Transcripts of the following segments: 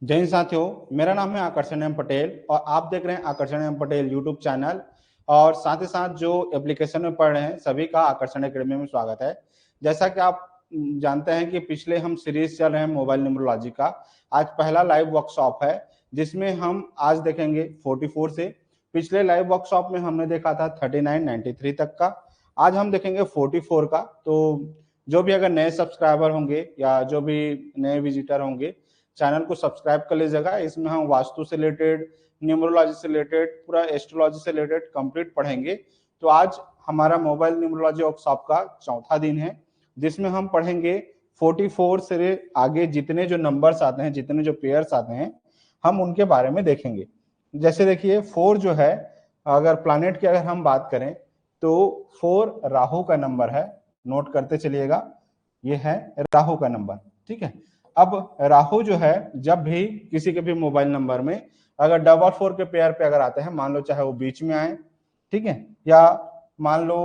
जय हिंद साथियों, मेरा नाम है आकर्षण एम पटेल और आप देख रहे हैं आकर्षण एम पटेल यूट्यूब चैनल। और साथ ही साथ जो एप्लीकेशन में पढ़ रहे हैं सभी का आकर्षण एकेडमी में स्वागत है। जैसा कि आप जानते हैं कि पिछले हम सीरीज चल रहे हैं मोबाइल न्यूमरोलॉजी का। आज पहला लाइव वर्कशॉप है जिसमें हम आज देखेंगे 44 से। पिछले लाइव वर्कशॉप में हमने देखा था 39 93 तक का। आज हम देखेंगे 44 का। तो जो भी अगर नए सब्सक्राइबर होंगे या जो भी नए विजिटर होंगे, चैनल को सब्सक्राइब कर लीजिएगा। इसमें हम वास्तु से रिलेटेड, न्यूमरोलॉजी से रिलेटेड, पूरा एस्ट्रोलॉजी से रिलेटेड कंप्लीट पढ़ेंगे। तो आज हमारा मोबाइल न्यूमरोलॉजी वर्कशॉप का चौथा दिन है जिसमें हम पढ़ेंगे 44 से आगे जितने जो नंबर्स आते हैं, जितने जो पेयर्स आते हैं, हम उनके बारे में देखेंगे। जैसे देखिए 4 जो है, अगर प्लैनेट की अगर हम बात करें तो 4 राहु का नंबर है। नोट करते चलिएगा, ये है राहु का नंबर। ठीक है। अब राहु जो है जब भी किसी के भी मोबाइल नंबर में अगर 44 के पेयर पे अगर आते हैं, मान लो चाहे वो बीच में आए, ठीक है, या मान लो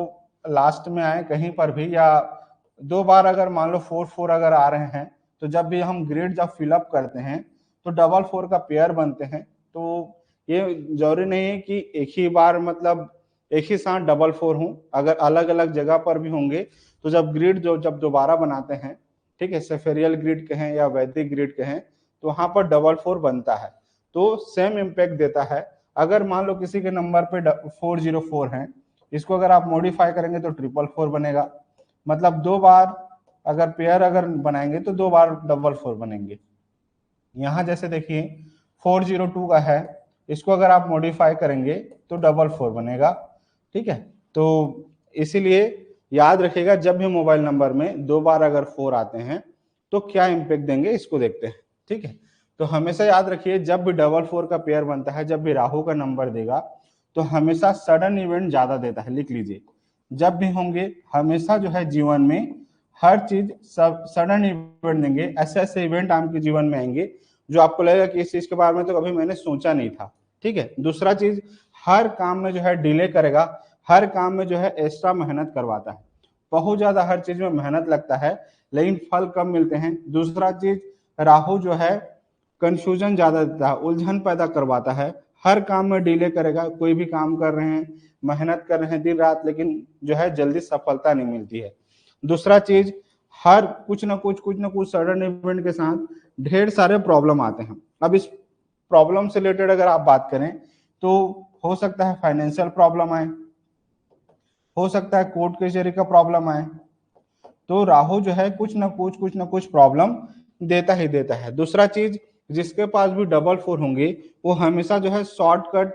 लास्ट में आए कहीं पर भी, या 2 बार अगर मान लो 4 अगर आ रहे हैं, तो जब भी हम ग्रिड जब फिलअप करते हैं तो 44 का पेयर बनते हैं। तो ये जरूरी नहीं है कि एक ही बार मतलब एक ही साथ 44 हूं, अगर अलग अलग जगह पर भी होंगे तो जब ग्रिड जो जब दोबारा बनाते हैं, ठीक है, सेफेरियल ग्रिड कहें या वैदिक ग्रिड कहें, तो वहां पर 44 बनता है तो सेम इम्पैक्ट देता है। अगर मान लो किसी के नंबर पे 404 है, इसको अगर आप मॉडिफाई करेंगे तो 444 बनेगा। मतलब 2 बार अगर पेयर अगर बनाएंगे तो 2 बार 44 बनेंगे। यहाँ जैसे देखिए 402 का है, इसको अगर आप मॉडिफाई करेंगे तो 44 बनेगा। ठीक है। तो इसीलिए याद रखिएगा, जब भी मोबाइल नंबर में 2 बार अगर 4 आते हैं तो क्या इम्पैक्ट देंगे, इसको देखते हैं। ठीक है। तो हमेशा याद रखिए, जब भी 44 का पेयर बनता है, जब भी राहु का नंबर देगा तो हमेशा सडन इवेंट ज्यादा देता है। लिख लीजिए, जब भी होंगे हमेशा जो है जीवन में हर चीज सब सडन इवेंट देंगे। ऐसे ऐसे इवेंट आपके जीवन में आएंगे जो आपको लगेगा कि इस चीज के बारे में तो कभी मैंने सोचा नहीं था। ठीक है। दूसरा चीज, हर काम में जो है डिले करेगा, हर काम में जो है एक्स्ट्रा मेहनत करवाता है। बहुत ज्यादा हर चीज में मेहनत लगता है लेकिन फल कम मिलते हैं। दूसरा चीज, राहु जो है कंफ्यूजन ज्यादा देता है, उलझन पैदा करवाता है। हर काम में डिले करेगा। कोई भी काम कर रहे हैं, मेहनत कर रहे हैं दिन रात, लेकिन जो है जल्दी सफलता नहीं मिलती है। दूसरा चीज, हर कुछ ना कुछ सडन इवेंट के साथ ढेर सारे प्रॉब्लम आते हैं। अब इस प्रॉब्लम से रिलेटेड अगर आप बात करें तो हो सकता है फाइनेंशियल प्रॉब्लम आए, हो सकता है कोर्ट कचहरी का प्रॉब्लम आए। तो राहु जो है कुछ ना कुछ प्रॉब्लम देता ही देता है। दूसरा चीज, जिसके पास भी 44 होंगे वो हमेशा जो है शॉर्टकट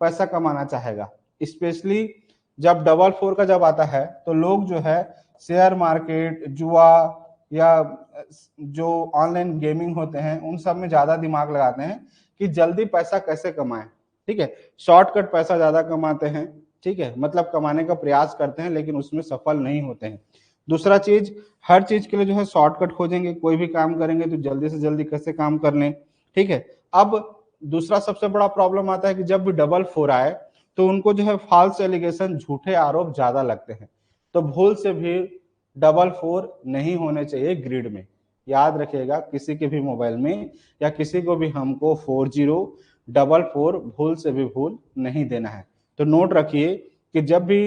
पैसा कमाना चाहेगा। स्पेशली जब 44 का जब आता है तो लोग जो है शेयर मार्केट, जुआ या जो ऑनलाइन गेमिंग होते हैं उन सब में ज्यादा दिमाग लगाते हैं कि जल्दी पैसा कैसे कमाएं। ठीक है। शॉर्टकट पैसा ज्यादा कमाते हैं। ठीक है, मतलब कमाने का प्रयास करते हैं लेकिन उसमें सफल नहीं होते हैं। दूसरा चीज, हर चीज के लिए जो है शॉर्टकट खोजेंगे। कोई भी काम करेंगे तो जल्दी से जल्दी कैसे काम कर लें। ठीक है। अब दूसरा सबसे बड़ा प्रॉब्लम आता है कि जब भी 44 आए तो उनको जो है फॉल्स एलिगेशन, झूठे आरोप ज्यादा लगते हैं। तो भूल से भी 44 नहीं होने चाहिए ग्रिड में। याद रखिएगा, किसी के भी मोबाइल में या किसी को भी हमको 4044 भूल से भी भूल नहीं देना है। तो नोट रखिए कि जब भी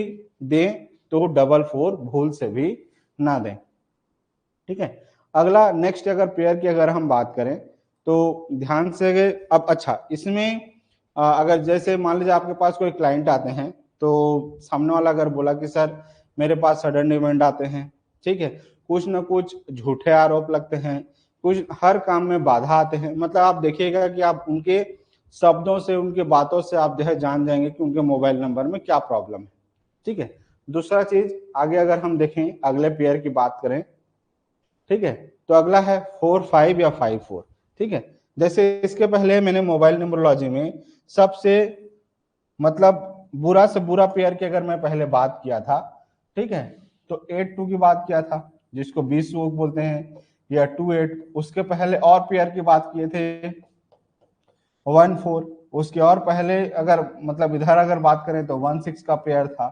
दें तो 44 भूल से भी ना दें। ठीक है। अगला नेक्स्ट, अगर पेयर की अगर हम बात करें तो ध्यान से अब अच्छा, इसमें अगर जैसे मान लीजिए आपके पास कोई क्लाइंट आते हैं तो सामने वाला अगर बोला कि सर मेरे पास सडन इवेंट आते हैं, ठीक है, कुछ ना कुछ झूठे आरोप लगते हैं, कुछ हर काम में बाधा आते हैं, मतलब आप देखिएगा कि आप उनके शब्दों से, उनके बातों से आप जो है जान जाएंगे कि उनके मोबाइल नंबर में क्या प्रॉब्लम है। ठीक है। दूसरा चीज, आगे अगर हम देखें, अगले पेयर की बात करें, ठीक है, तो अगला है 45 या 54। ठीक है। जैसे इसके पहले मैंने मोबाइल न्यूमरोलॉजी में सबसे मतलब बुरा से बुरा पेयर की अगर मैं पहले बात किया था, ठीक है, तो 82 की बात किया था जिसको 20 लोग बोलते हैं, या 28। उसके पहले और पेयर की बात किए थे 14। उसके और पहले अगर मतलब इधर अगर बात करें तो 16 का पेयर था,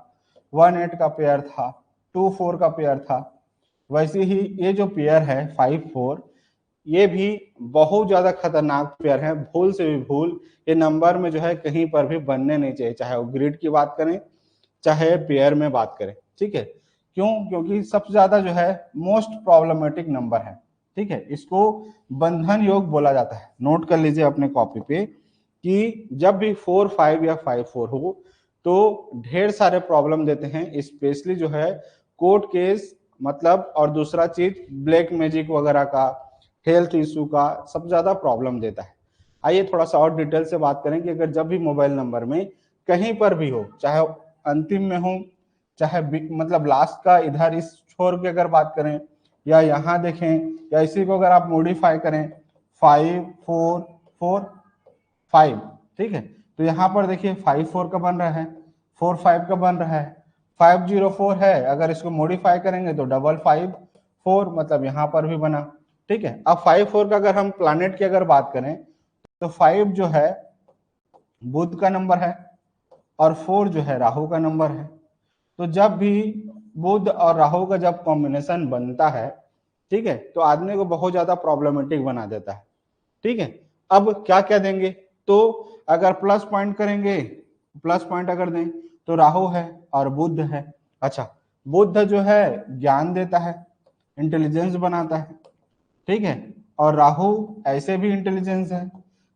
18 का पेयर था, 24 का पेयर था। वैसे ही ये जो पेयर है 54, ये भी बहुत ज्यादा खतरनाक पेयर है, भूल से भी भूल ये नंबर में जो है कहीं पर भी बनने नहीं चाहिए, चाहे वो ग्रिड की बात करें चाहे पेयर में बात करें, ठीक है। क्यों? क्योंकि सबसे ज्यादा जो है मोस्ट प्रॉब्लमेटिक नंबर है, ठीक है। इसको बंधन योग बोला जाता है। नोट कर लीजिए अपने कॉपी पे कि जब भी 4-5 या 5-4 हो तो ढेर सारे प्रॉब्लम देते हैं, स्पेशली जो है कोर्ट केस मतलब, और दूसरा चीज ब्लैक मैजिक वगैरह का, हेल्थ इशू का सबसे ज्यादा प्रॉब्लम देता है। आइए थोड़ा सा और डिटेल से बात करें कि अगर जब भी मोबाइल नंबर में कहीं पर भी हो, चाहे अंतिम में हो, चाहे मतलब लास्ट का इधर इस छोर की अगर बात करें, या यहाँ देखें, या इसी को अगर आप मॉडिफाई करें 5-4-4-5, ठीक है। तो यहाँ पर देखिए 5-4 का बन रहा है, 4-5 का बन रहा है, 5-0-4 है, अगर इसको मॉडिफाई करेंगे तो 5-5-4, मतलब यहाँ पर भी बना, ठीक है। अब 5-4 का अगर हम प्लैनेट की अगर बात करें तो 5 जो है बुध का नंबर है और 4 जो है राहु का नंबर है। तो जब भी बुध और राहु का जब कॉम्बिनेशन बनता है, ठीक है, तो आदमी को बहुत ज्यादा प्रॉब्लमेटिक बना देता है, ठीक है। अब क्या क्या देंगे, तो अगर प्लस पॉइंट करेंगे, प्लस पॉइंट अगर दें तो राहु है और बुध है। अच्छा, बुध जो है ज्ञान देता है, इंटेलिजेंस बनाता है, ठीक है, और राहु ऐसे भी इंटेलिजेंस है।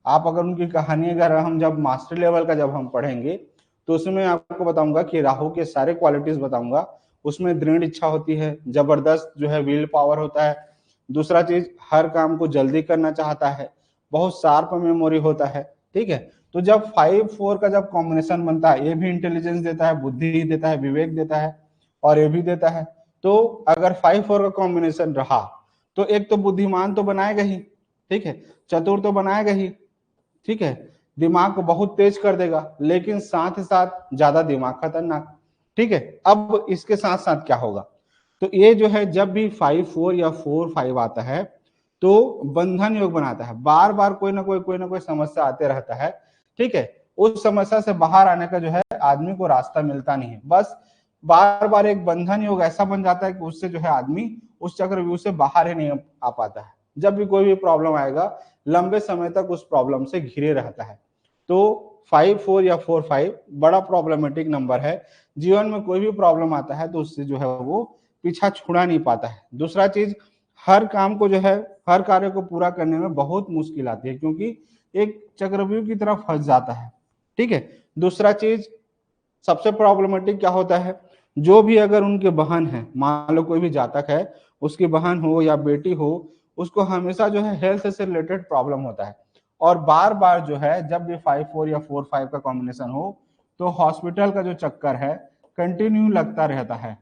आप अगर उनकी कहानी अगर हम जब मास्टर लेवल का जब हम पढ़ेंगे तो उसमें आपको बताऊंगा कि राहु के सारे क्वालिटीज बताऊंगा। उसमें दृढ़ इच्छा होती है, जबरदस्त जो है विल पावर होता है, दूसरा चीज हर काम को जल्दी करना चाहता है, बहुत शार्प मेमोरी होता है, ठीक है। तो जब 5-4 का जब कॉम्बिनेशन बनता है, ये भी इंटेलिजेंस देता है, बुद्धि देता है, विवेक देता है, और ये भी देता है। तो अगर 5-4 का कॉम्बिनेशन रहा तो एक तो बुद्धिमान तो बनाएगा ही, ठीक है, चतुर तो बनाएगा ही, ठीक है, दिमाग को बहुत तेज कर देगा, लेकिन साथ ही साथ ज्यादा दिमाग खतरनाक, ठीक है। अब इसके साथ साथ क्या होगा, तो ये जो है जब भी 5-4 या 4-5 आता है तो बंधन योग बनाता है, बार बार कोई ना कोई समस्या आते रहता है, ठीक है। उस समस्या से बाहर आने का जो है आदमी को रास्ता मिलता नहीं है, बस बार बार एक बंधन योग ऐसा बन जाता है कि उससे जो है आदमी उस चक्रव्यूह से बाहर ही नहीं आ पाता है। जब भी कोई भी प्रॉब्लम आएगा लंबे समय तक उस प्रॉब्लम से घिरे रहता है। तो 5-4 या 4-5 बड़ा प्रॉब्लमेटिक नंबर है। जीवन में कोई भी प्रॉब्लम आता है तो उससे जो है वो पीछा छुड़ा नहीं पाता है। दूसरा चीज, हर काम को जो है, हर कार्य को पूरा करने में बहुत मुश्किल आती है, क्योंकि एक चक्रव्यूह की तरफ फंस जाता है, ठीक है। दूसरा चीज, सबसे प्रॉब्लमेटिक क्या होता है, जो भी अगर उनके बहन है, मान लो कोई भी जातक है, उसकी बहन हो या बेटी हो, उसको हमेशा जो है हेल्थ से रिलेटेड प्रॉब्लम होता है, और बार बार जो है जब भी 5-4 या 4-5 का कॉम्बिनेशन हो तो हॉस्पिटल का जो चक्कर है कंटिन्यू लगता रहता है,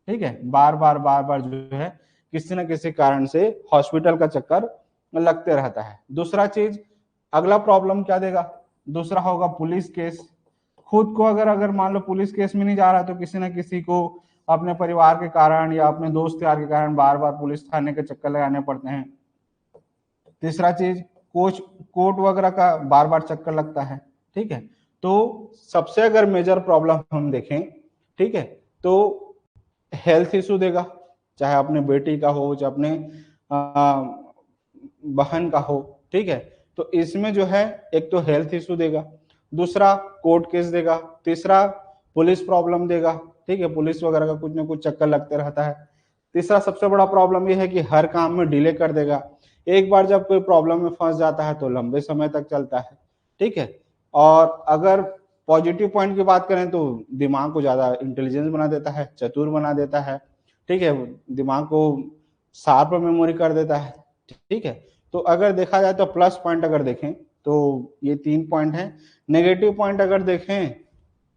ठीक है। बार बार जो है किसी न किसी कारण से हॉस्पिटल का चक्कर लगते रहता है। दूसरा चीज, अगला प्रॉब्लम क्या देगा, दूसरा होगा पुलिस केस। खुद को अगर अगर मान लो पुलिस केस में नहीं जा रहा तो किसी न किसी को अपने परिवार के कारण या अपने दोस्त यार के कारण बार बार पुलिस थाने के चक्कर लगाने पड़ते हैं। तीसरा चीज, कोर्ट वगैरह का बार बार चक्कर लगता है, ठीक है। तो सबसे अगर मेजर प्रॉब्लम हम देखें, ठीक है, तो हेल्थ इशू देगा, चाहे अपने बेटी का हो चाहे अपने बहन का हो, ठीक है। तो इसमें जो है एक तो हेल्थ इशू देगा, दूसरा कोर्ट केस देगा, तीसरा पुलिस प्रॉब्लम देगा, ठीक है, पुलिस वगैरह का कुछ ना कुछ चक्कर लगते रहता है। तीसरा सबसे बड़ा प्रॉब्लम ये है कि हर काम में डिले कर देगा। एक बार जब कोई प्रॉब्लम में फंस जाता है तो लंबे समय तक चलता है, ठीक है। और अगर पॉजिटिव पॉइंट की बात करें तो दिमाग को ज्यादा इंटेलिजेंस बना देता है, चतुर बना देता है, ठीक है, दिमाग को शार्प मेमोरी कर देता है, ठीक है। तो अगर देखा जाए तो प्लस पॉइंट अगर देखें तो ये 3 पॉइंट है। नेगेटिव पॉइंट अगर देखें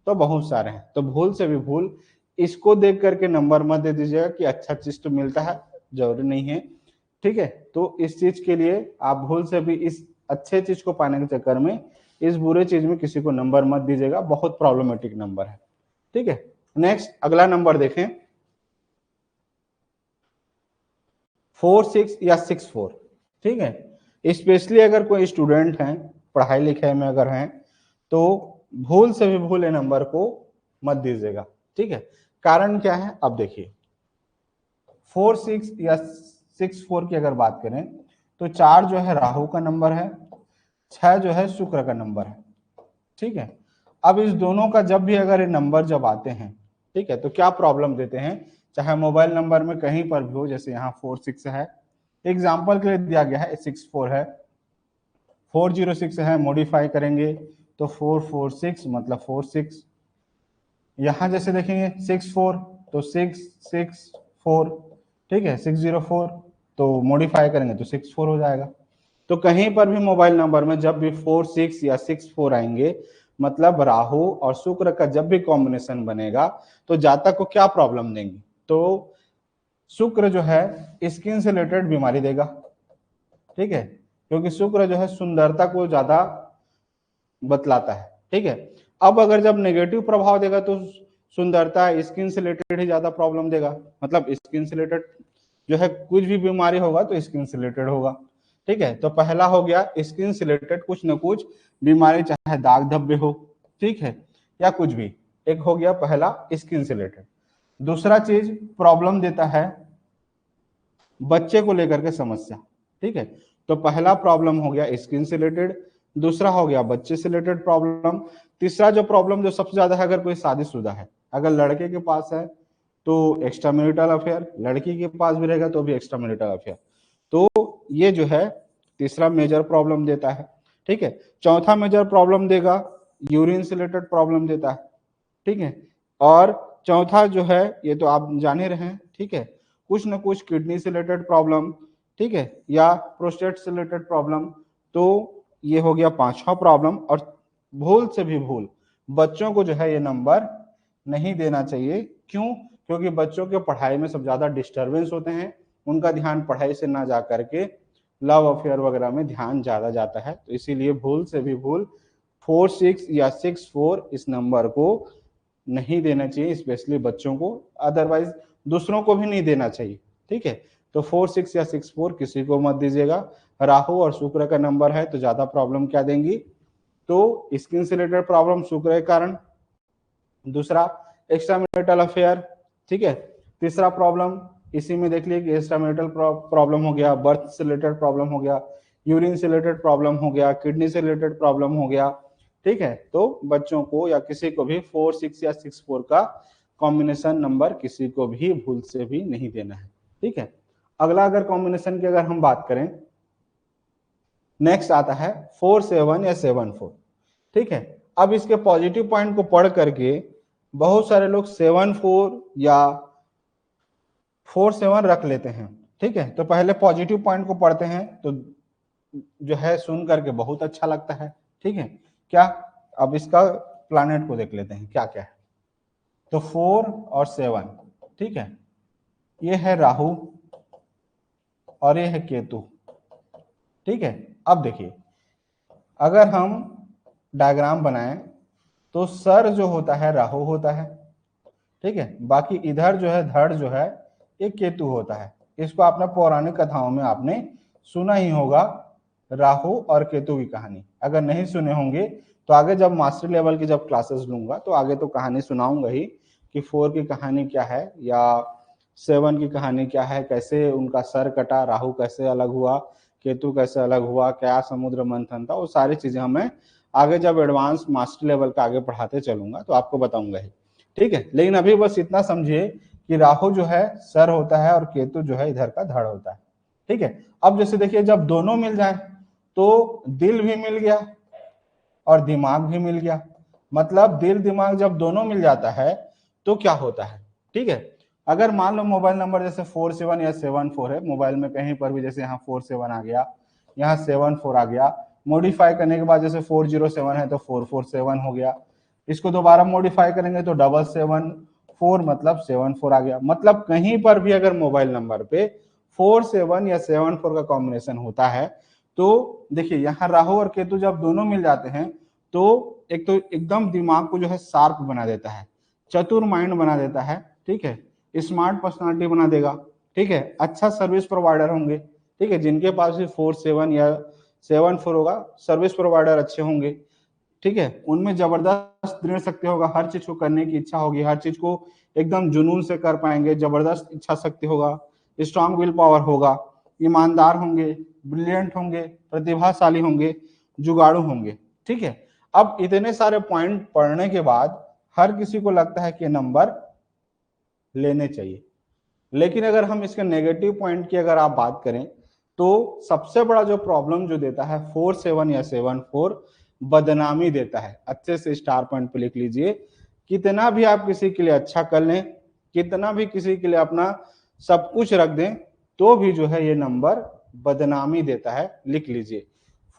तो बहुत सारे हैं, तो भूल से भी भूल इसको देख करके नंबर मत दे दीजिएगा कि अच्छा चीज तो मिलता है, जरूरी नहीं है, ठीक है। तो इस चीज के लिए आप भूल से भी इस अच्छे चीज को पाने के चक्कर में इस बुरे चीज में किसी को नंबर मत दीजिएगा, बहुत प्रॉब्लमेटिक नंबर है, ठीक है। नेक्स्ट अगला नंबर देखें 4-6 या 6-4, ठीक है। स्पेशली अगर कोई स्टूडेंट हैं, पढ़ाई लिखाई में अगर हैं, तो भूल से भी भूल नंबर को मत दीजिएगा, ठीक है। कारण क्या है, अब देखिए 4-6 या 6-4 की अगर बात करें तो 4 जो है राहु का नंबर है, 6 जो है शुक्र का नंबर है। ठीक है, अब इस दोनों का जब भी अगर ये नंबर जब आते हैं, ठीक है, तो क्या प्रॉब्लम देते हैं, चाहे मोबाइल नंबर में कहीं पर भी हो, जैसे यहाँ 46 है, एग्जाम्पल के लिए दिया गया है, 64 है, 406 है, मॉडिफाई करेंगे तो 446 मतलब 46। यहाँ जैसे देखेंगे 64 तो 664, ठीक है, 604 तो मॉडिफाई करेंगे तो 64 हो जाएगा। तो कहीं पर भी मोबाइल नंबर में जब भी 46 या 64 आएंगे, मतलब राहु और शुक्र का जब भी कॉम्बिनेशन बनेगा तो जातक को क्या प्रॉब्लम देंगे, तो शुक्र जो है स्किन से रिलेटेड बीमारी देगा, ठीक है, क्योंकि शुक्र जो है सुंदरता को ज्यादा बतलाता है। ठीक है, अब अगर जब नेगेटिव प्रभाव देगा तो सुंदरता स्किन से रिलेटेड ही ज्यादा प्रॉब्लम देगा, मतलब स्किन से रिलेटेड जो है कुछ भी बीमारी होगा तो स्किन से रिलेटेड होगा। ठीक है, तो पहला हो गया स्किन से रिलेटेड कुछ न कुछ बीमारी, चाहे दाग धब्बे हो, ठीक है, या कुछ भी, एक हो गया पहला स्किन से रिलेटेड। दूसरा चीज प्रॉब्लम देता है बच्चे को लेकर के समस्या। ठीक है, तो पहला प्रॉब्लम हो गया स्किन से रिलेटेड, दूसरा हो गया बच्चे से रिलेटेड प्रॉब्लम, तीसरा जो प्रॉब्लम जो सबसे ज्यादा है, अगर कोई शादीशुदा है, अगर लड़के के पास है तो एक्स्ट्रा मैरिटल अफेयर, लड़की के पास भी रहेगा तो भी एक्स्ट्रा मैरिटल अफेयर, तो ये जो है तीसरा मेजर प्रॉब्लम देता है। ठीक है, चौथा मेजर प्रॉब्लम देगा यूरिन से रिलेटेड प्रॉब्लम देता है। ठीक है, और चौथा जो है ये तो आप जान ही रहे हैं, ठीक है, कुछ न कुछ किडनी से रिलेटेड प्रॉब्लम, ठीक है, या प्रोस्टेट से रिलेटेड प्रॉब्लम, तो ये हो गया पांचवा प्रॉब्लम। और भूल से भी भूल बच्चों को जो है ये नंबर नहीं देना चाहिए। क्यों? क्योंकि बच्चों के पढ़ाई में सब ज्यादा डिस्टरबेंस होते हैं, उनका ध्यान पढ़ाई से ना जा करके लव अफेयर वगैरह में ध्यान ज्यादा जाता है, तो इसीलिए भूल से भी भूल 46 या 64 इस नंबर को नहीं देना चाहिए, स्पेशली बच्चों को, अदरवाइज दूसरों को भी नहीं देना चाहिए। ठीक है, तो 46 या 64 किसी को मत दीजिएगा। राहु और शुक्र का नंबर है तो ज्यादा प्रॉब्लम क्या देंगी, तो स्किन से रिलेटेड प्रॉब्लम शुक्र के कारण, दूसरा एक्स्ट्रा मैरिटल अफेयर, ठीक है, तीसरा प्रॉब्लम इसी में देख लिए कि एक्स्ट्रा मैरिटल प्रॉब्लम हो गया, बर्थ से रिलेटेड प्रॉब्लम हो गया, यूरिन से रिलेटेड प्रॉब्लम हो गया, किडनी से रिलेटेड प्रॉब्लम हो गया। ठीक है, तो बच्चों को या किसी को भी 46 या 64 का कॉम्बिनेशन नंबर किसी को भी भूल से भी नहीं देना है। ठीक है, अगला अगर कॉम्बिनेशन की अगर हम बात करें, नेक्स्ट आता है 47 या 74। ठीक है, अब इसके पॉजिटिव पॉइंट को पढ़ करके बहुत सारे लोग 74 या 47 रख लेते हैं। ठीक है, तो पहले पॉजिटिव पॉइंट को पढ़ते हैं तो जो है सुन करके बहुत अच्छा लगता है। ठीक है, क्या, अब इसका प्लैनेट को देख लेते हैं क्या क्या है। तो 4 और 7, ठीक है, ये है राहु और ये है केतु। ठीक है, अब देखिए अगर हम डायग्राम बनाएं तो सर जो होता है राहु होता है, ठीक है, बाकी इधर जो है धड़ जो है ये केतु होता है। इसको आपने पौराणिक कथाओं में आपने सुना ही होगा, राहु और केतु की कहानी। अगर नहीं सुने होंगे तो आगे जब मास्टर लेवल की जब क्लासेस लूंगा तो आगे तो कहानी सुनाऊंगा ही कि 4 की कहानी क्या है या 7 की कहानी क्या है, कैसे उनका सर कटा, राहु कैसे अलग हुआ, केतु कैसे अलग हुआ, क्या समुद्र मंथन था, वो सारी चीजें हमें आगे जब एडवांस मास्टर लेवल का आगे पढ़ाते चलूंगा तो आपको बताऊंगा ही। ठीक है, लेकिन अभी बस इतना समझिए कि राहु जो है सर होता है और केतु जो है इधर का धड़ होता है। ठीक है, अब जैसे देखिए जब दोनों मिल जाए तो दिल भी मिल गया और दिमाग भी मिल गया, मतलब दिल दिमाग जब दोनों मिल जाता है तो क्या होता है। ठीक है, अगर मान लो मोबाइल नंबर जैसे 47 या 74 है, मोबाइल में कहीं पर भी जैसे यहाँ 47 आ गया, यहाँ 74 आ गया, मॉडिफाई करने के बाद जैसे 407 है तो 447 हो गया, इसको दोबारा मॉडिफाई करेंगे तो 774 मतलब 74 आ गया। मतलब कहीं पर भी अगर मोबाइल नंबर पे 47 या 74 का कॉम्बिनेशन होता है तो देखिए यहाँ राहु और केतु जब दोनों मिल जाते हैं तो एक तो एकदम दिमाग को जो है शार्प बना देता है, चतुर माइंड बना देता है। ठीक है, स्मार्ट पर्सनालिटी बना देगा। ठीक है, अच्छा सर्विस प्रोवाइडर होंगे। ठीक है, जिनके पास भी 47 या 74 होगा, सर्विस प्रोवाइडर अच्छे होंगे। ठीक है, उनमें जबरदस्त दृढ़ शक्ति होगा, हर चीज को करने की इच्छा होगी, हर चीज को एकदम जुनून से कर पाएंगे, जबरदस्त इच्छा शक्ति होगा, स्ट्रांग विल पावर होगा। ईमानदार होंगे, ब्रिलियंट होंगे, प्रतिभाशाली होंगे, जुगाड़ू होंगे। ठीक है, अब इतने सारे पॉइंट पढ़ने के बाद हर किसी को लगता है कि नंबर लेने चाहिए, लेकिन अगर हम इसके नेगेटिव पॉइंट की अगर आप बात करें तो सबसे बड़ा जो प्रॉब्लम जो देता है 47 या 74, बदनामी देता है। अच्छे से स्टार पॉइंट पे लिख लीजिए, कितना भी आप किसी के लिए अच्छा कर लें, कितना भी किसी के लिए अपना सब कुछ रख दें, तो भी जो है ये नंबर बदनामी देता है। लिख लीजिए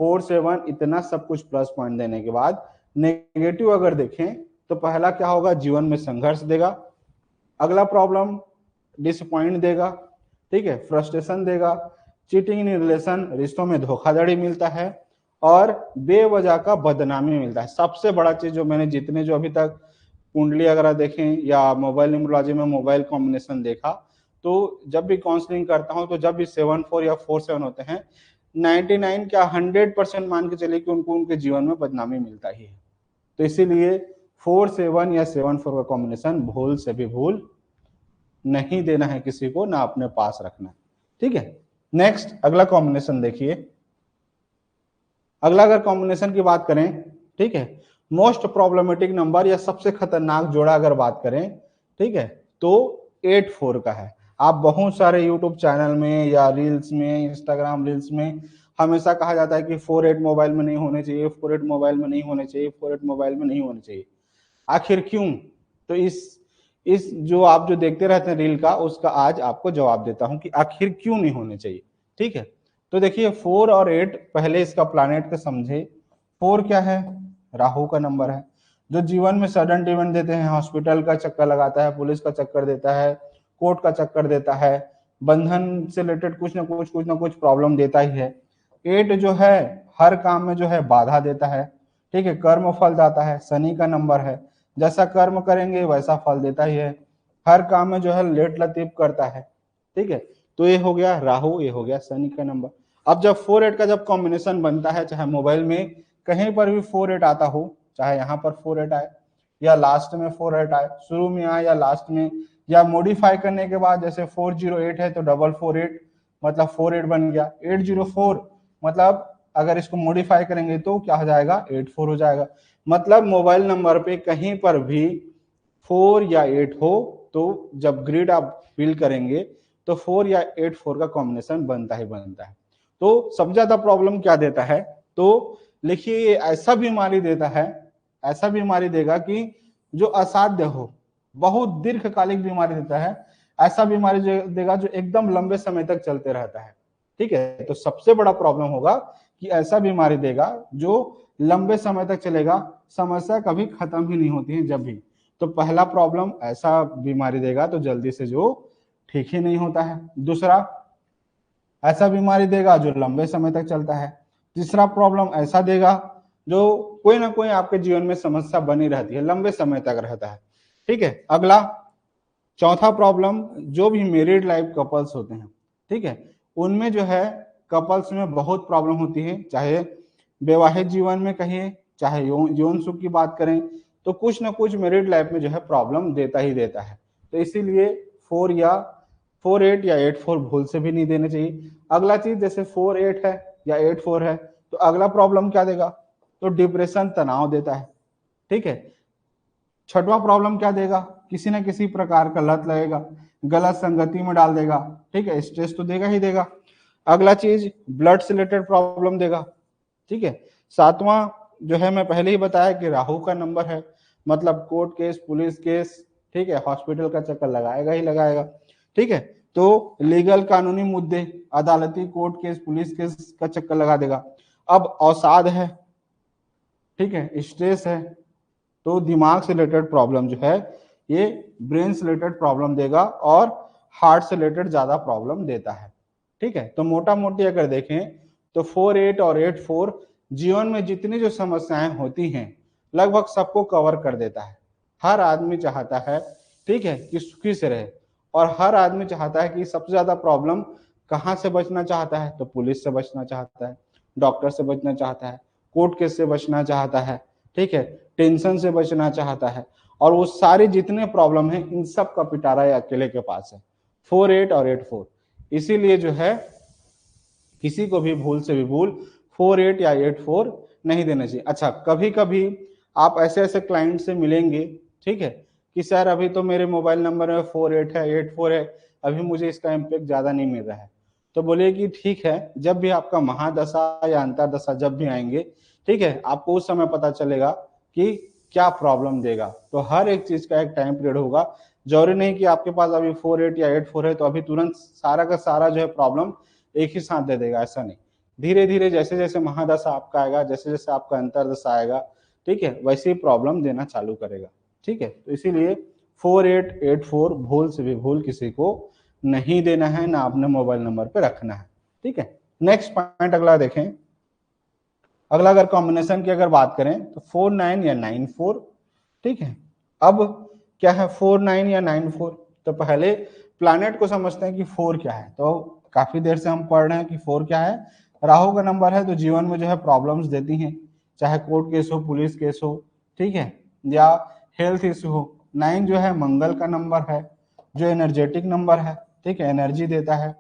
47 इतना सब कुछ प्लस पॉइंट देने के बाद नेगेटिव अगर देखें तो पहला क्या होगा, जीवन में संघर्ष देगा। अगला प्रॉब्लम डिसअपॉइंट देगा, ठीक है, फ्रस्ट्रेशन देगा, चीटिंग इन रिलेशन, रिश्तों में धोखाधड़ी मिलता है, और बेवजह का बदनामी मिलता है। सबसे बड़ा चीज जो मैंने जितने जो अभी तक कुंडली वगैरह देखें या मोबाइल न्यूमरोलॉजी में मोबाइल कॉम्बिनेशन देखा, तो जब भी काउंसलिंग करता हूं तो जब भी 74 या 47 होते हैं, 99 क्या 100% मान के चलिए कि उनको उनके जीवन में बदनामी मिलता ही है। तो इसीलिए 47 या 74 का कॉम्बिनेशन भूल से भी भूल नहीं देना है किसी को, ना अपने पास रखना। ठीक है, नेक्स्ट अगला कॉम्बिनेशन देखिए। अगला अगर कॉम्बिनेशन की बात करें, ठीक है, मोस्ट प्रॉब्लमेटिक नंबर या सबसे खतरनाक जोड़ा अगर बात करें, ठीक है, तो 84 का है। आप बहुत सारे यूट्यूब चैनल में या रील्स में, इंस्टाग्राम रील्स में हमेशा कहा जाता है कि 48 मोबाइल में नहीं होने चाहिए, 48 मोबाइल में नहीं होने चाहिए, 48 मोबाइल में नहीं होने चाहिए। आखिर क्यों? तो इस जो आप जो देखते रहते हैं रील का, उसका आज आपको जवाब देता हूं कि आखिर क्यों नहीं होने चाहिए। ठीक है, तो देखिए 4 और 8 पहले इसका प्लैनेट को समझे। 4 क्या है? राहु का नंबर है, जो जीवन में सडन इवेंट देते हैं, हॉस्पिटल का चक्कर लगाता है, पुलिस का चक्कर देता है, कोर्ट का चक्कर देता है, बंधन से रिलेटेड कुछ ना कुछ प्रॉब्लम देता ही है। 8 जो है हर काम में जो है बाधा देता है। ठीक है, कर्म फल दाता है, शनि का नंबर है, जैसा कर्म करेंगे वैसा फल देता ही है, हर काम में जो है लेट लतीफ करता है। ठीक है, तो ये हो गया राहु, ये हो गया शनि का नंबर। अब जब 4-8 का जब कॉम्बिनेशन बनता है, चाहे मोबाइल में कहीं पर भी 4-8 आता हो, चाहे यहाँ पर 4-8 आए या लास्ट में 4-8 आए, शुरू में आए या लास्ट में, या मॉडिफाई करने के बाद जैसे 408 है तो 448 मतलब 48 बन गया, 804 मतलब अगर इसको मॉडिफाई करेंगे तो क्या हो जाएगा, 84 हो जाएगा। मतलब मोबाइल नंबर पे कहीं पर भी 4 या 8 हो तो जब ग्रिड आप फिल करेंगे तो 4 या 8-4 का कॉम्बिनेशन बनता ही बनता है। तो सबसे ज्यादा प्रॉब्लम क्या देता है, तो लिखिए ये ऐसा बीमारी देता है, ऐसा बीमारी देगा कि जो असाध्य हो, बहुत दीर्घकालिक बीमारी देता है, ऐसा बीमारी देगा जो एकदम लंबे समय तक चलते रहता है। ठीक है, तो सबसे बड़ा प्रॉब्लम होगा कि ऐसा बीमारी देगा जो लंबे समय तक चलेगा, समस्या कभी खत्म ही नहीं होती है जब भी। तो पहला प्रॉब्लम ऐसा बीमारी देगा तो जल्दी से जो ठीक ही नहीं होता है। दूसरा, ऐसा बीमारी देगा जो लंबे समय तक चलता है। तीसरा प्रॉब्लम ऐसा देगा जो कोई ना कोई आपके जीवन में समस्या बनी रहती है, लंबे समय तक रहता है। ठीक है, अगला चौथा प्रॉब्लम, जो भी मैरिड लाइफ कपल्स होते हैं, ठीक है, उनमें जो है कपल्स में बहुत प्रॉब्लम होती है, चाहे वैवाहिक जीवन में कहिए, चाहे यौन सुख की बात करें, तो कुछ ना कुछ मैरिड लाइफ में जो है प्रॉब्लम देता ही देता है। तो इसीलिए 4-8 या 8-4 भूल से भी नहीं देने चाहिए। अगला चीज जैसे 4-8 है या 8-4 है तो अगला प्रॉब्लम क्या देगा, तो डिप्रेशन, तनाव देता है। ठीक है, छठवां प्रॉब्लम क्या देगा, किसी ना किसी प्रकार का लत लगेगा, गलत संगति में डाल देगा। ठीक है, स्ट्रेस तो देगा ही देगा। अगला चीज ब्लड से रिलेटेड प्रॉब्लम देगा। ठीक है, सातवां जो है मैं पहले ही बताया कि राहु का नंबर है, मतलब कोर्ट केस, पुलिस केस, ठीक है, हॉस्पिटल का चक्कर लगाएगा ही लगाएगा। ठीक है, तो लीगल कानूनी मुद्दे, अदालती कोर्ट केस, पुलिस केस का चक्कर लगा देगा। अब अवसाद है, ठीक है, स्ट्रेस है, तो दिमाग से रिलेटेड प्रॉब्लम जो है ये ब्रेन से रिलेटेड प्रॉब्लम देगा और हार्ट से रिलेटेड ज्यादा प्रॉब्लम देता है। ठीक है, तो मोटा मोटी अगर देखें तो 4-8 और 8-4 जीवन में जितनी जो समस्याएं होती हैं लगभग सबको कवर कर देता है। हर आदमी चाहता है, ठीक है, कि सुखी से रहे, और हर आदमी चाहता है कि सबसे ज्यादा प्रॉब्लम कहाँ से बचना चाहता है, तो पुलिस से बचना चाहता है, डॉक्टर से बचना चाहता है, कोर्ट केस से बचना चाहता है, ठीक है, टेंशन से बचना चाहता है, और वो सारे जितने प्रॉब्लम है इन सब का पिटारा अकेले के पास है, 4-8 और 8-4। इसीलिए जो है किसी को भी भूल से भी भूल 48 या 84 नहीं देना चाहिए। अच्छा, कभी कभी आप ऐसे ऐसे क्लाइंट से मिलेंगे, ठीक है, कि सर अभी तो मेरे मोबाइल नंबर में 48 है 84 है, अभी मुझे इसका इम्पैक्ट ज्यादा नहीं मिल रहा है। तो बोलिए कि ठीक है, जब भी आपका महादशा या अंतरदशा जब भी आएंगे, ठीक है, आपको उस समय पता चलेगा कि क्या प्रॉब्लम देगा। तो हर एक चीज का एक टाइम पीरियड होगा। जरूरी नहीं कि आपके पास अभी 48 या 84 है तो अभी तुरंत सारा का सारा जो है प्रॉब्लम एक ही साथ दे देगा, ऐसा नहीं। धीरे धीरे जैसे जैसे महादशा आपका आएगा, जैसे जैसे आपका अंतरदशा आएगा, ठीक है, वैसे ही प्रॉब्लम देना चालू करेगा। ठीक है, तो इसीलिए 4884 भूल से भी भूल किसी को नहीं देना है, ना अपने मोबाइल नंबर पे रखना है। ठीक है, नेक्स्ट पॉइंट अगला देखें। अगला अगर कॉम्बिनेशन की अगर बात करें तो 49 या 94। ठीक है, अब क्या है 49 या 94? तो पहले प्लैनेट को समझते हैं कि 4 क्या है। तो काफी देर से हम पढ़ रहे हैं कि 4 क्या है, राहु का नंबर है। तो जीवन में जो है प्रॉब्लम्स देती हैं, चाहे कोर्ट केस हो, पुलिस केस हो, ठीक है, या हेल्थ इश्यू हो। 9 जो है मंगल का नंबर है, जो एनर्जेटिक नंबर है, ठीक है, एनर्जी देता है।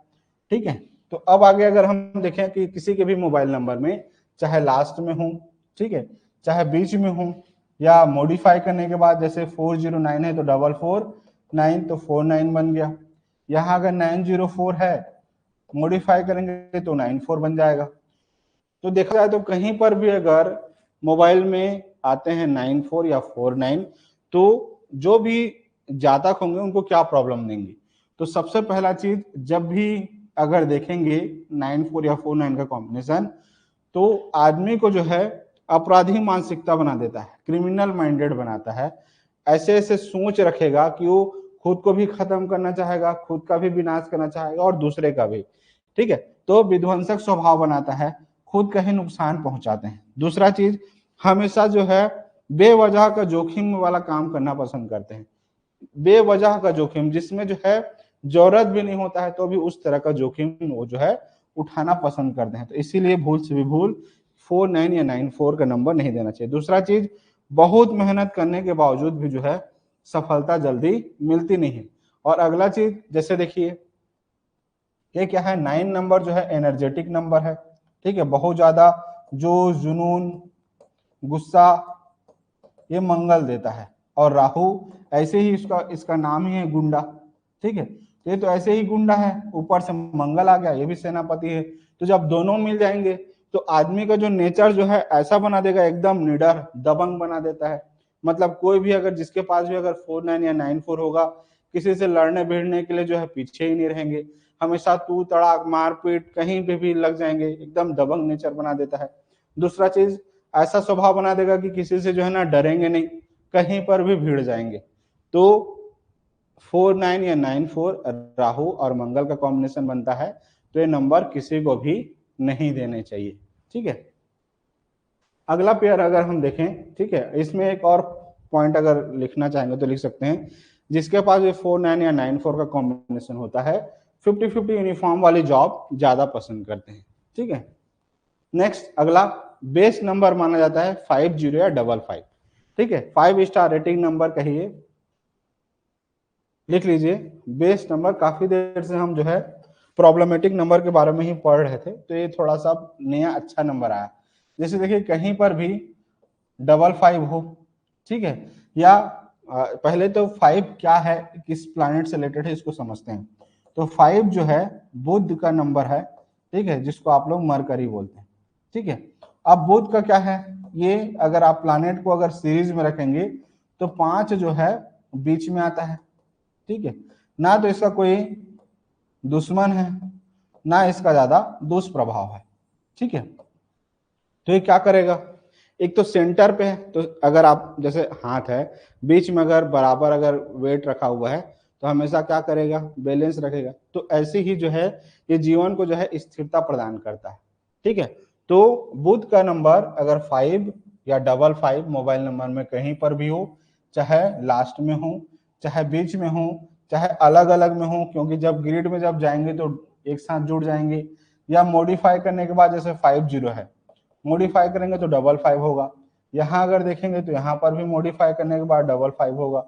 ठीक है, तो अब आगे अगर हम देखें कि किसी के भी मोबाइल नंबर में चाहे लास्ट में हो, ठीक है, चाहे बीच में हो, या मॉडिफाई करने के बाद जैसे 409 है तो 449 तो 49 बन गया। यहाँ अगर 904 है, मॉडिफाई करेंगे तो 94 बन जाएगा। तो देखा जाए तो कहीं पर भी अगर मोबाइल में आते हैं 94 या 49, तो जो भी जातक होंगे उनको क्या प्रॉब्लम देंगे। तो सबसे पहला चीज, जब भी अगर देखेंगे 94 या 49 का कॉम्बिनेशन, तो आदमी को जो है अपराधी मानसिकता बना देता है, क्रिमिनल माइंडेड बनाता है। ऐसे ऐसे सोच रखेगा कि वो खुद को भी खत्म करना चाहेगा, खुद का भी विनाश करना चाहेगा और दूसरे का भी। ठीक है, तो विध्वंसक स्वभाव बनाता है, खुद का ही नुकसान पहुंचाते हैं। दूसरा चीज, हमेशा जो है बेवजह का जोखिम वाला काम करना पसंद करते हैं। बेवजह का जोखिम जिसमें जो है जरूरत भी नहीं होता है, तो भी उस तरह का जोखिम वो जो है उठाना पसंद करते हैं। तो इसीलिए भूल से भी भूल 49 या 94 का नंबर नहीं देना चाहिए। दूसरा चीज, बहुत मेहनत करने के बावजूद भी जो है सफलता जल्दी मिलती नहीं है। और अगला चीज, जैसे देखिए ये क्या है, 9 नंबर जो है एनर्जेटिक नंबर है। ठीक है, बहुत ज्यादा जोश, जुनून, गुस्सा ये मंगल देता है। और राहु ऐसे ही इसका नाम ही है गुंडा। ठीक है, ये तो ऐसे ही गुंडा है, ऊपर से मंगल आ गया, ये भी सेनापति है। तो जब दोनों मिल जाएंगे तो आदमी का जो नेचर जो है ऐसा बना देगा, एकदम निडर दबंग बना देता है। मतलब कोई भी अगर जिसके पास भी अगर 49 या 94 होगा, किसी से लड़ने भिड़ने के लिए जो है पीछे ही नहीं रहेंगे, हमेशा तू तड़ाक मारपीट कहीं भी लग जाएंगे, एकदम दबंग नेचर बना देता है। दूसरा चीज, ऐसा स्वभाव बना देगा कि किसी से जो है ना डरेंगे नहीं, कहीं पर भी भिड़ जाएंगे। तो 49 या 94 राहु और मंगल का कॉम्बिनेशन बनता है, तो ये नंबर किसी को भी नहीं देने चाहिए। ठीक है, अगला पेयर अगर हम देखें, ठीक है, इसमें एक और पॉइंट अगर लिखना चाहेंगे तो लिख सकते हैं, जिसके पास ये 49 या 94 का कॉम्बिनेशन होता है 50-50 यूनिफॉर्म वाली जॉब ज्यादा पसंद करते हैं। ठीक है, नेक्स्ट अगला बेस्ट नंबर माना जाता है 50 या 55। ठीक है, 5 स्टार रेटिंग नंबर कहिए, लिख लीजिए बेस्ट नंबर। काफी देर से हम जो है प्रॉब्लमेटिक नंबर के बारे में ही पढ़ रहे थे, तो ये थोड़ा सा नया अच्छा नंबर आया। जैसे देखिए कहीं पर भी 55 हो, ठीक है, या पहले तो 5 क्या है, किस प्लैनेट से रिलेटेड है इसको समझते हैं। तो 5 जो है बुध का नंबर है, ठीक है, जिसको आप लोग मरकरी बोलते हैं। ठीक है, अब बुध का क्या है, ये अगर आप प्लैनेट को अगर सीरीज में रखेंगे तो 5 जो है बीच में आता है। ठीक है, ना तो इसका कोई दुश्मन है, ना इसका ज्यादा दुष्प्रभाव है। ठीक है, तो ये क्या करेगा, एक तो सेंटर पे है, तो अगर आप जैसे हाथ है बीच में अगर बराबर अगर वेट रखा हुआ है तो हमेशा क्या करेगा, बैलेंस रखेगा। तो ऐसे ही जो है ये जीवन को जो है स्थिरता प्रदान करता है। ठीक है, तो बुध का नंबर अगर 5 या 55 मोबाइल नंबर में कहीं पर भी हो, चाहे लास्ट में हो, चाहे बीच में हो, चाहे अलग अलग में हो, क्योंकि जब ग्रिड में जब जाएंगे तो एक साथ जुड़ जाएंगे, या मॉडिफाई करने के बाद जैसे 50 है, मॉडिफाई करेंगे तो 55 होगा। यहाँ अगर देखेंगे तो यहाँ पर भी मॉडिफाई करने के बाद 55 होगा।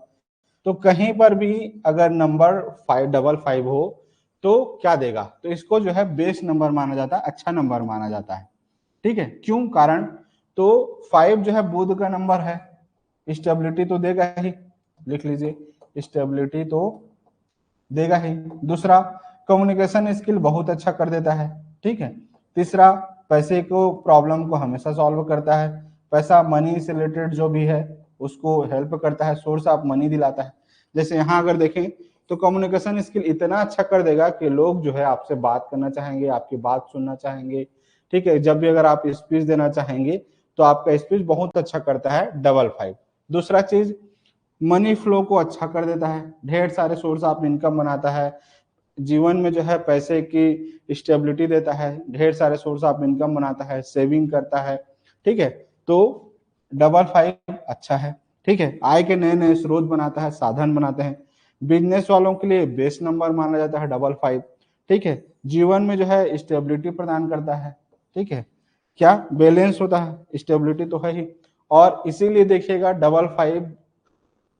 तो कहीं पर भी अगर नंबर 555 हो तो क्या देगा, तो इसको जो है बेस्ट नंबर माना जाता है, अच्छा नंबर माना जाता है। ठीक है, क्यों, कारण तो 5 जो है बुध का नंबर है, स्टेबिलिटी तो देगा ही, लिख लीजिए स्टेबिलिटी तो देगा ही। दूसरा, कम्युनिकेशन स्किल बहुत अच्छा कर देता है। ठीक है, तीसरा, पैसे को प्रॉब्लम को हमेशा सॉल्व करता है, पैसा मनी से रिलेटेड जो भी है उसको हेल्प करता है, सोर्स ऑफ मनी दिलाता है। जैसे यहाँ अगर देखें तो कम्युनिकेशन स्किल इतना अच्छा कर देगा कि लोग जो है आपसे बात करना चाहेंगे, आपकी बात सुनना चाहेंगे। ठीक है, जब भी अगर आप स्पीच देना चाहेंगे तो आपका स्पीच बहुत अच्छा करता है डबल 5। दूसरा चीज, मनी फ्लो को अच्छा कर देता है, ढेर सारे सोर्स ऑफ इनकम बनाता है, जीवन में जो है पैसे की स्टेबिलिटी देता है, ढेर सारे सोर्स ऑफ इनकम बनाता है, सेविंग करता है। ठीक है, तो डबल 5 अच्छा है। ठीक है, आय के नए नए स्रोत बनाता है, साधन बनाते हैं। बिजनेस वालों के लिए बेस्ट नंबर माना जाता है डबल 5। ठीक है, जीवन में जो है स्टेबिलिटी प्रदान करता है। ठीक है, क्या बैलेंस होता है, स्टेबिलिटी तो है ही। और इसीलिए देखिएगा डबल 5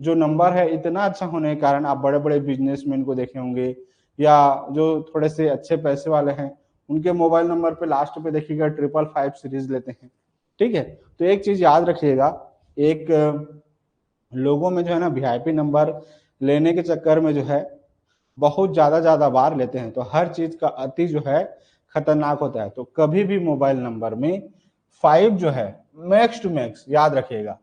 जो नंबर है इतना अच्छा होने के कारण आप बड़े बड़े बिजनेसमैन को देखे होंगे, या जो थोड़े से अच्छे पैसे वाले हैं उनके मोबाइल नंबर पे लास्ट पे देखिएगा 555 सीरीज लेते हैं। ठीक है, तो एक चीज याद रखिएगा, एक लोगों में जो है ना वीआईपी नंबर लेने के चक्कर में जो है बहुत ज्यादा बार लेते हैं, तो हर चीज का अति जो है खतरनाक होता है। तो कभी भी मोबाइल नंबर में 5 जो है मैक्स टू मैक्स याद रखिएगा,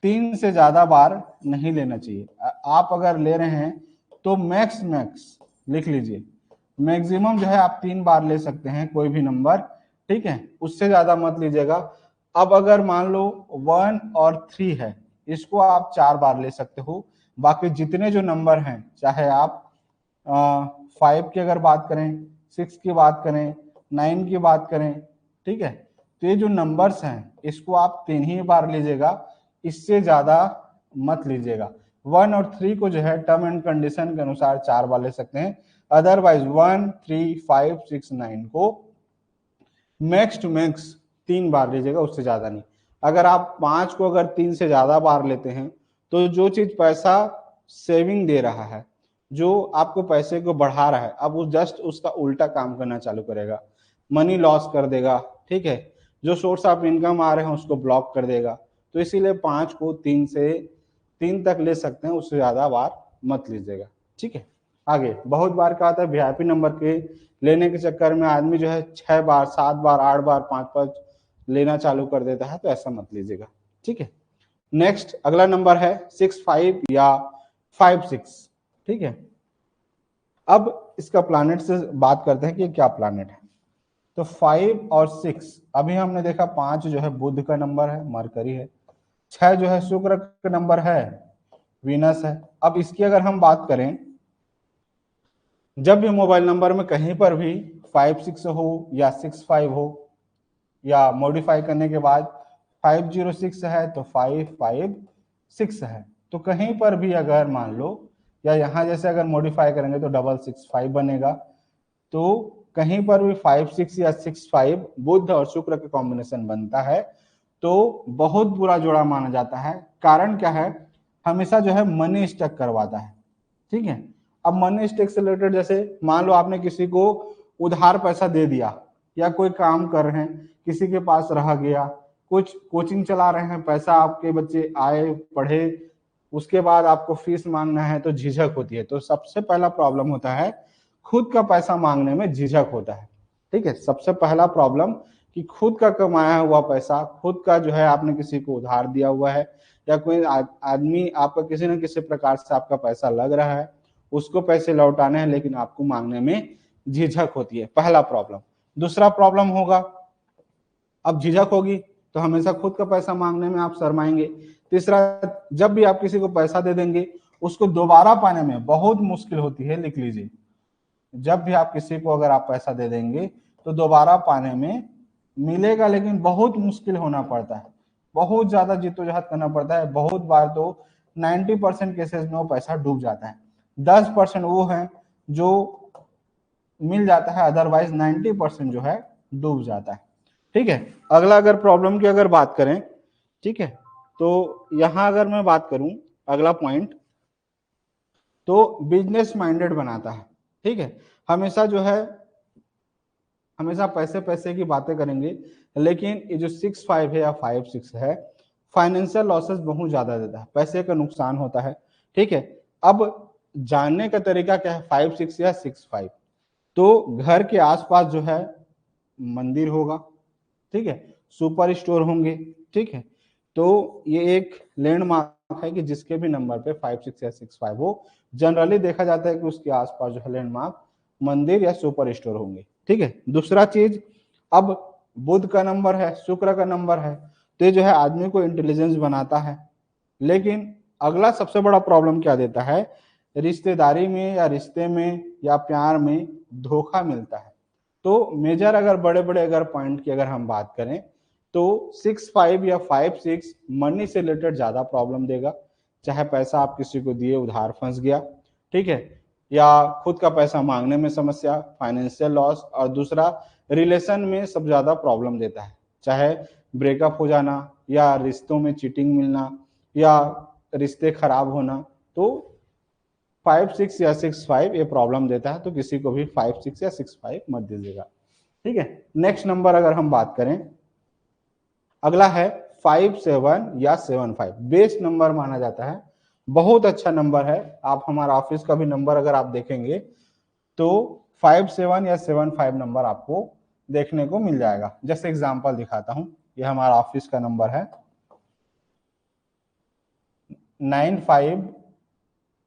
3 से ज्यादा बार नहीं लेना चाहिए। आप अगर ले रहे हैं तो मैक्स मैक्स लिख लीजिए, मैक्सिमम जो है आप 3 बार ले सकते हैं कोई भी नंबर। ठीक है, उससे ज्यादा मत लीजिएगा। अब अगर मान लो 1 और 3 है, इसको आप 4 बार ले सकते हो। बाकी जितने जो नंबर हैं, चाहे आप 5 की अगर बात करें, 6 की बात करें, 9 की बात करें, ठीक है, तो ये जो नंबर्स हैं इसको आप 3 ही बार लीजिएगा, इससे ज्यादा मत लीजिएगा। 1 और 3 को जो है टर्म एंड कंडीशन के अनुसार 4 बार ले सकते हैं, अदरवाइज 1, 3, 5, 6, 9 को मैक्स टू मैक्स 3 बार लीजिएगा, उससे ज्यादा नहीं। अगर आप 5 को अगर 3 से ज्यादा बार लेते हैं तो जो चीज पैसा सेविंग दे रहा है, जो आपको पैसे को बढ़ा रहा है, अब वो जस्ट उसका उल्टा काम करना चालू करेगा, मनी लॉस कर देगा। ठीक है, जो सोर्स ऑफ इनकम आ रहे हैं उसको ब्लॉक कर देगा। तो इसीलिए 5 को 3 तक ले सकते हैं, उससे ज्यादा बार मत लीजिएगा। ठीक है, आगे बहुत बार क्या होता है, वीआईपी नंबर के लेने के चक्कर में आदमी जो है 6 बार, 7 बार, 8 बार, 5 लेना चालू कर देता है, तो ऐसा मत लीजिएगा। ठीक है, नेक्स्ट अगला नंबर है 6-5 या 5-6। ठीक है, अब इसका प्लैनेट से बात करते हैं कि क्या प्लैनेट है। तो 5 और 6, अभी हमने देखा 5 जो है बुध का नंबर है, मरकरी है। 6 जो है शुक्र का नंबर है, वीनस है। अब इसकी अगर हम बात करें, जब भी मोबाइल नंबर में कहीं पर भी 5-6 हो या 6-5 हो, या मॉडिफाई करने के बाद 506 है तो 556 है, तो कहीं पर भी अगर मान लो, या यहाँ जैसे अगर मॉडिफाई करेंगे तो 665 बनेगा, तो कहीं पर भी 5-6 या 6-5 बुध और शुक्र का कॉम्बिनेशन बनता है तो बहुत बुरा जोड़ा माना जाता है। कारण क्या है, हमेशा जो है मनी स्टक करवाता है। ठीक है, अब मनी स्टक से रिलेटेड, जैसे मान लो आपने किसी को उधार पैसा दे दिया, या कोई काम कर रहे हैं किसी के पास रह गया, कुछ कोचिंग चला रहे हैं, पैसा आपके बच्चे आए पढ़े, उसके बाद आपको फीस मांगना है तो झिझक होती है। तो सबसे पहला प्रॉब्लम होता है खुद का पैसा मांगने में झिझक होता है। ठीक है, सबसे पहला प्रॉब्लम कि खुद का कमाया हुआ पैसा, खुद का जो है आपने किसी को उधार दिया हुआ है, या कोई आदमी आपका किसी न किसी प्रकार से आपका पैसा लग रहा है, उसको पैसे लौटाने हैं लेकिन आपको मांगने में झिझक होती है, पहला प्रॉब्लम। दूसरा प्रॉब्लम होगा, अब झिझक होगी तो हमेशा खुद का पैसा मांगने में आप शर्माएंगे। तीसरा, जब भी आप किसी को पैसा दे देंगे उसको दोबारा पाने में बहुत मुश्किल होती है, लिख लीजिए। जब भी आप किसी को अगर आप पैसा दे देंगे तो दोबारा पाने में मिलेगा, लेकिन बहुत मुश्किल होना पड़ता है, बहुत ज्यादा जिद्दोजहद करना पड़ता है। बहुत बार तो 90% केसेस में वो पैसा डूब जाता है, 10% वो है जो मिल जाता है, अदरवाइज 90% जो है डूब जाता है। ठीक है, अगला अगर प्रॉब्लम की अगर बात करें, ठीक है, तो यहां अगर मैं बात करूं अगला पॉइंट, तो बिजनेस माइंडेड बनाता है। ठीक है, हमेशा जो है हमेशा पैसे पैसे की बातें करेंगे, लेकिन ये जो 6-5 है या 5-6 है, फाइनेंशियल लॉसेस बहुत ज्यादा देता है, पैसे का नुकसान होता है। ठीक है, अब जानने का तरीका क्या है, 5-6 या 6-5। तो घर के आसपास जो है मंदिर होगा, ठीक है, सुपर स्टोर होंगे, ठीक है, तो ये एक लैंडमार्क है कि जिसके भी नंबर पे 5-6 या 6-5 हो, जनरली देखा जाता है कि उसके आसपास जो है लैंडमार्क मंदिर या सुपर स्टोर होंगे। ठीक है, दूसरा चीज, अब बुध का नंबर है, शुक्र का नंबर है, तो ये जो है आदमी को इंटेलिजेंस बनाता है। लेकिन अगला सबसे बड़ा प्रॉब्लम क्या देता है, रिश्तेदारी में या रिश्ते में या प्यार में धोखा मिलता है। तो मेजर अगर बड़े बड़े अगर पॉइंट की अगर हम बात करें तो 6-5 या 5-6 मनी से रिलेटेड ज्यादा प्रॉब्लम देगा, चाहे पैसा आप किसी को दिए उधार फंस गया, ठीक है, या खुद का पैसा मांगने में समस्या, फाइनेंशियल लॉस, और दूसरा रिलेशन में सब ज्यादा प्रॉब्लम देता है, चाहे ब्रेकअप हो जाना या रिश्तों में चीटिंग मिलना या रिश्ते खराब होना। तो 5-6 या 6-5 ये प्रॉब्लम देता है, तो किसी को भी 5-6 या 6-5 मत दीजिएगा। ठीक है, नेक्स्ट नंबर अगर हम बात करें, अगला है 5-7 या 7-5, बेस्ट नंबर माना जाता है, बहुत अच्छा नंबर है। आप हमारा ऑफिस का भी नंबर अगर आप देखेंगे तो 5-7 या 7-5 नंबर आपको देखने को मिल जाएगा। जैसे एग्जांपल दिखाता हूं, ये हमारा ऑफिस का नंबर है 95,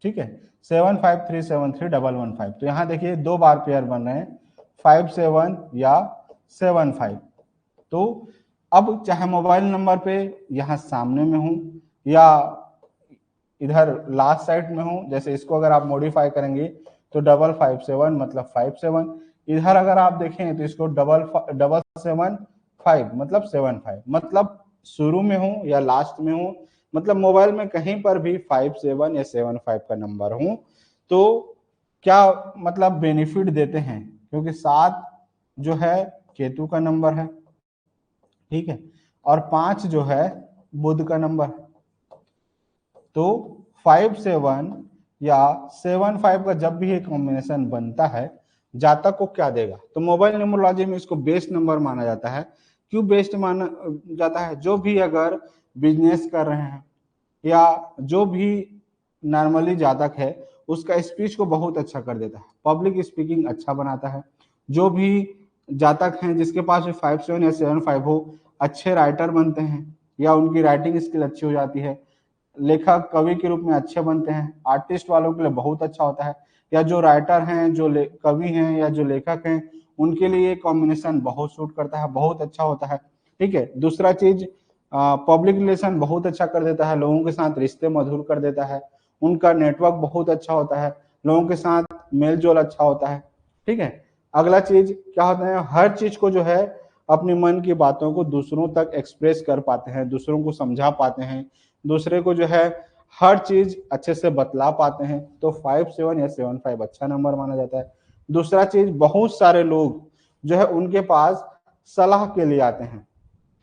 ठीक है, 75373115। तो यहाँ देखिए 2 बार पेयर बन रहे हैं, 5-7 या 7-5। तो अब चाहे मोबाइल नंबर पे यहाँ सामने में हूं या इधर लास्ट साइड में हूं, जैसे इसको अगर आप मॉडिफाई करेंगे तो 557 मतलब 57, इधर अगर आप देखें तो इसको 775 मतलब 75, मतलब शुरू में हूं या लास्ट में हूं, मतलब मोबाइल में कहीं पर भी 57 या 75 का नंबर हूं तो क्या मतलब बेनिफिट देते हैं, क्योंकि 7 जो है केतु का नंबर है, ठीक है, और 5 जो है बुध का नंबर। तो 5-7 या 7-5 का जब भी ये कॉम्बिनेशन बनता है, जातक को क्या देगा, तो मोबाइल न्यूमरोलॉजी में इसको बेस्ट नंबर माना जाता है। क्यों बेस्ट माना जाता है, जो भी अगर बिजनेस कर रहे हैं या जो भी नॉर्मली जातक है उसका स्पीच को बहुत अच्छा कर देता है, पब्लिक स्पीकिंग अच्छा बनाता है। जो भी जातक हैं जिसके पास 5-7 या 7-5 हो, अच्छे राइटर बनते हैं या उनकी राइटिंग स्किल अच्छी हो जाती है, लेखक कवि के रूप में अच्छे बनते हैं, आर्टिस्ट वालों के लिए बहुत अच्छा होता है, या जो राइटर हैं, जो कवि हैं या जो लेखक हैं, उनके लिए कॉम्बिनेशन बहुत सूट करता है, बहुत अच्छा होता है। ठीक है, दूसरा चीज, पब्लिक रिलेशन बहुत अच्छा कर देता है, लोगों के साथ रिश्ते मधुर कर देता है, उनका नेटवर्क बहुत अच्छा होता है, लोगों के साथ मेल जोल अच्छा होता है। ठीक है, अगला चीज क्या होता है, हर चीज को जो है अपने मन की बातों को दूसरों तक एक्सप्रेस कर पाते हैं, दूसरों को समझा पाते हैं, दूसरे को जो है हर चीज अच्छे से बतला पाते हैं। तो 5-7 या 7-5 अच्छा नंबर माना जाता है। दूसरा चीज, बहुत सारे लोग जो है उनके पास सलाह के लिए आते हैं,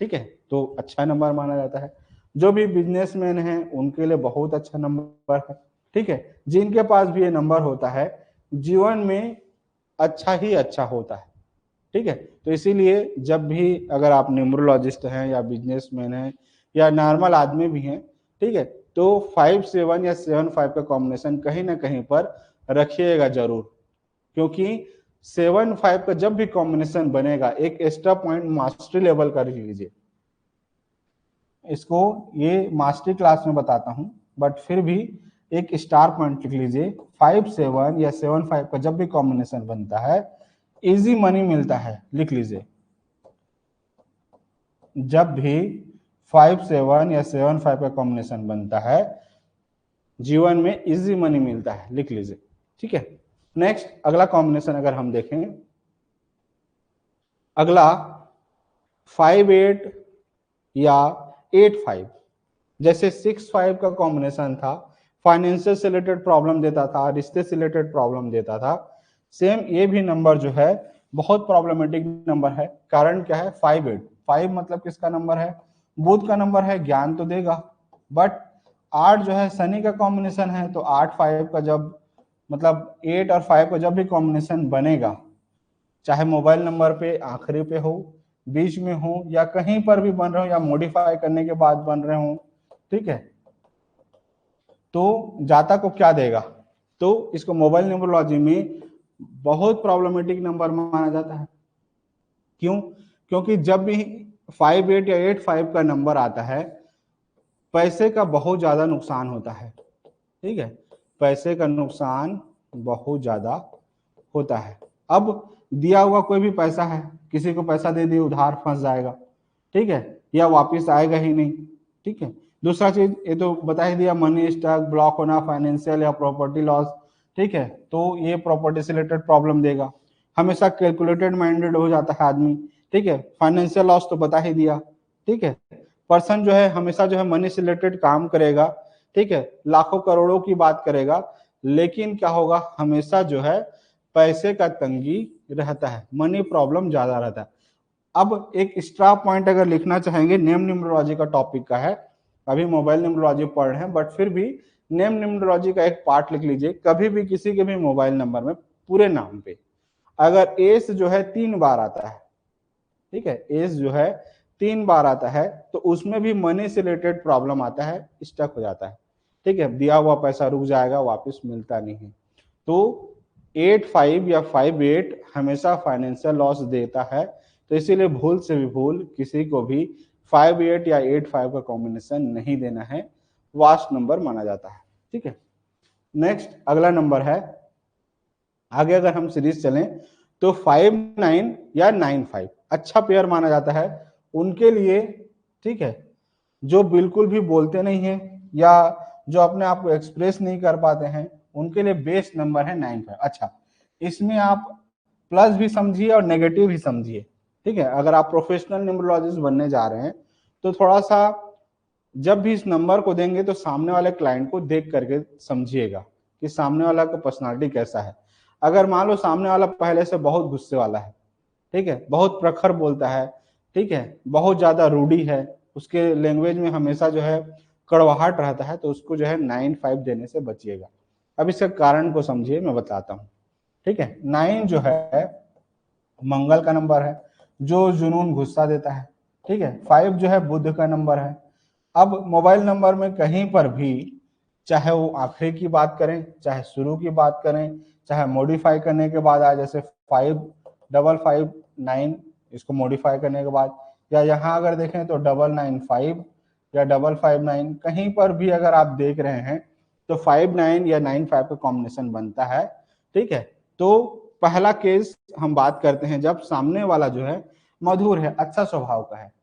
ठीक है, तो अच्छा नंबर माना जाता है। जो भी बिजनेसमैन हैं उनके लिए बहुत अच्छा नंबर है, ठीक है, जिनके पास भी ये नंबर होता है जीवन में अच्छा ही अच्छा होता है। ठीक है, तो इसीलिए जब भी अगर आप न्यूमरोलॉजिस्ट हैं या बिजनेसमैन हैं या नॉर्मल आदमी भी हैं, ठीक है, तो 5-7 या 7-5 का कॉम्बिनेशन कहीं ना कहीं पर रखिएगा जरूर, क्योंकि 7-5 का जब भी कॉम्बिनेशन बनेगा एक एक्स्ट्रा पॉइंट मास्टरी लेवल का लिख लीजिए। इसको ये मास्टरी क्लास में बताता हूं, बट फिर भी एक स्टार पॉइंट लिख लीजिए। 5-7 या 7-5 का जब भी कॉम्बिनेशन बनता है इजी मनी मिलता है, लिख लीजिए। जब भी 5-7 या 7-5 का कॉम्बिनेशन बनता है जीवन में इजी मनी मिलता है, लिख लीजिए। ठीक है, नेक्स्ट अगला कॉम्बिनेशन अगर हम देखें, अगला 5-8 या 8-5। जैसे 6-5 का कॉम्बिनेशन था, फाइनेंशियल से रिलेटेड प्रॉब्लम देता था, रिश्ते से रिलेटेड प्रॉब्लम देता था, सेम ये भी नंबर जो है बहुत प्रॉब्लमेटिक नंबर है। कारण क्या है, 5-8, 5 मतलब किसका नंबर है, बुध का नंबर है, ज्ञान तो देगा, बट 8 जो है शनि का कॉम्बिनेशन है, तो 8-5 का जब मतलब 8 और 5 का जब भी कॉम्बिनेशन बनेगा, चाहे मोबाइल नंबर पे आखिरी पे हो, बीच में हो, या कहीं पर भी बन रहे हो, या मॉडिफाई करने के बाद बन रहे हो, ठीक है, तो जाता को क्या देगा? तो इसको मोबाइल न्यूमरोलॉजी में बहुत प्रॉब्लमेटिक नंबर माना जाता है। क्यों? क्योंकि जब भी 58 या 85 का नंबर आता है, पैसे का बहुत ज्यादा नुकसान होता है। ठीक है, पैसे का नुकसान बहुत ज्यादा होता है। अब दिया हुआ कोई भी पैसा है, किसी को पैसा दे दिए, उधार फंस जाएगा, ठीक है, या वापस आएगा ही नहीं। ठीक है, दूसरा चीज ये तो बता ही दिया, मनी स्टॉक, ब्लॉक होना, फाइनेंशियल या प्रॉपर्टी लॉस। ठीक है, तो ये प्रॉपर्टी से रिलेटेड प्रॉब्लम देगा। हमेशा कैलकुलेटेड माइंडेड हो जाता है आदमी। ठीक है, फाइनेंशियल लॉस तो बता ही दिया। ठीक है, पर्सन जो है हमेशा जो है मनी से रिलेटेड काम करेगा। ठीक है, लाखों करोड़ों की बात करेगा, लेकिन क्या होगा, हमेशा जो है पैसे का तंगी रहता है, मनी प्रॉब्लम ज्यादा रहता है। अब एक एक्स्ट्रा पॉइंट अगर लिखना चाहेंगे, नेम न्यूमरोलॉजी का टॉपिक का है, अभी मोबाइल न्यूमरोलॉजी पढ़ रहे हैं, बट फिर भी नेम न्यूमरोलॉजी का एक पार्ट लिख लीजिए। कभी भी किसी के भी मोबाइल नंबर में पूरे नाम पे अगर एस जो है 3 बार आता है, ठीक है, एस जो है 3 बार आता है, तो उसमें भी मनी से रिलेटेड प्रॉब्लम आता है, स्टक हो जाता है। ठीक है, दिया हुआ पैसा रुक जाएगा, वापस मिलता नहीं है। तो 85 या 58 हमेशा फाइनेंशियल लॉस देता है। तो इसीलिए भूल से भी भूल किसी को भी 58 या 85 का कॉम्बिनेशन नहीं देना है, वास्ट नंबर माना जाता है। ठीक है, नेक्स्ट अगला नंबर है, आगे अगर हम सीरीज चलें तो 59 या 95 अच्छा पेयर माना जाता है उनके लिए। ठीक है, जो बिल्कुल भी बोलते नहीं है या जो अपने आप को एक्सप्रेस नहीं कर पाते हैं, उनके लिए बेस्ट नंबर है 95। अच्छा, इसमें आप प्लस भी समझिए और नेगेटिव भी समझिए। ठीक है, अगर आप प्रोफेशनल न्यूमरोलॉजिस्ट बनने जा रहे हैं तो थोड़ा सा जब भी इस नंबर को देंगे तो सामने वाले क्लाइंट को देख करके समझिएगा कि सामने वाला का पर्सनालिटी कैसा है। अगर मान लो सामने वाला पहले से बहुत गुस्से वाला है, ठीक है, बहुत प्रखर बोलता है, ठीक है, बहुत ज्यादा रूडी है, उसके लैंग्वेज में हमेशा जो है कड़वाहट रहता है, तो उसको जो है 95 देने से बचिएगा। अब इसका कारण को समझिए, मैं बताता हूँ। ठीक है, 9 जो है मंगल का नंबर है, जो जुनून गुस्सा देता है। ठीक है, 5 जो है बुध का नंबर है। अब मोबाइल नंबर में कहीं पर भी, चाहे वो आखिरी की बात करें, चाहे शुरू की बात करें, चाहे मॉडिफाई करने के बाद आए, जैसे 5559 इसको मॉडिफाई करने के बाद, या यहाँ अगर देखें तो 995 या 559, कहीं पर भी अगर आप देख रहे हैं तो 59 या 95 का कॉम्बिनेशन बनता है। ठीक है, तो पहला केस हम बात करते हैं जब सामने वाला जो है मधुर है, अच्छा स्वभाव का है।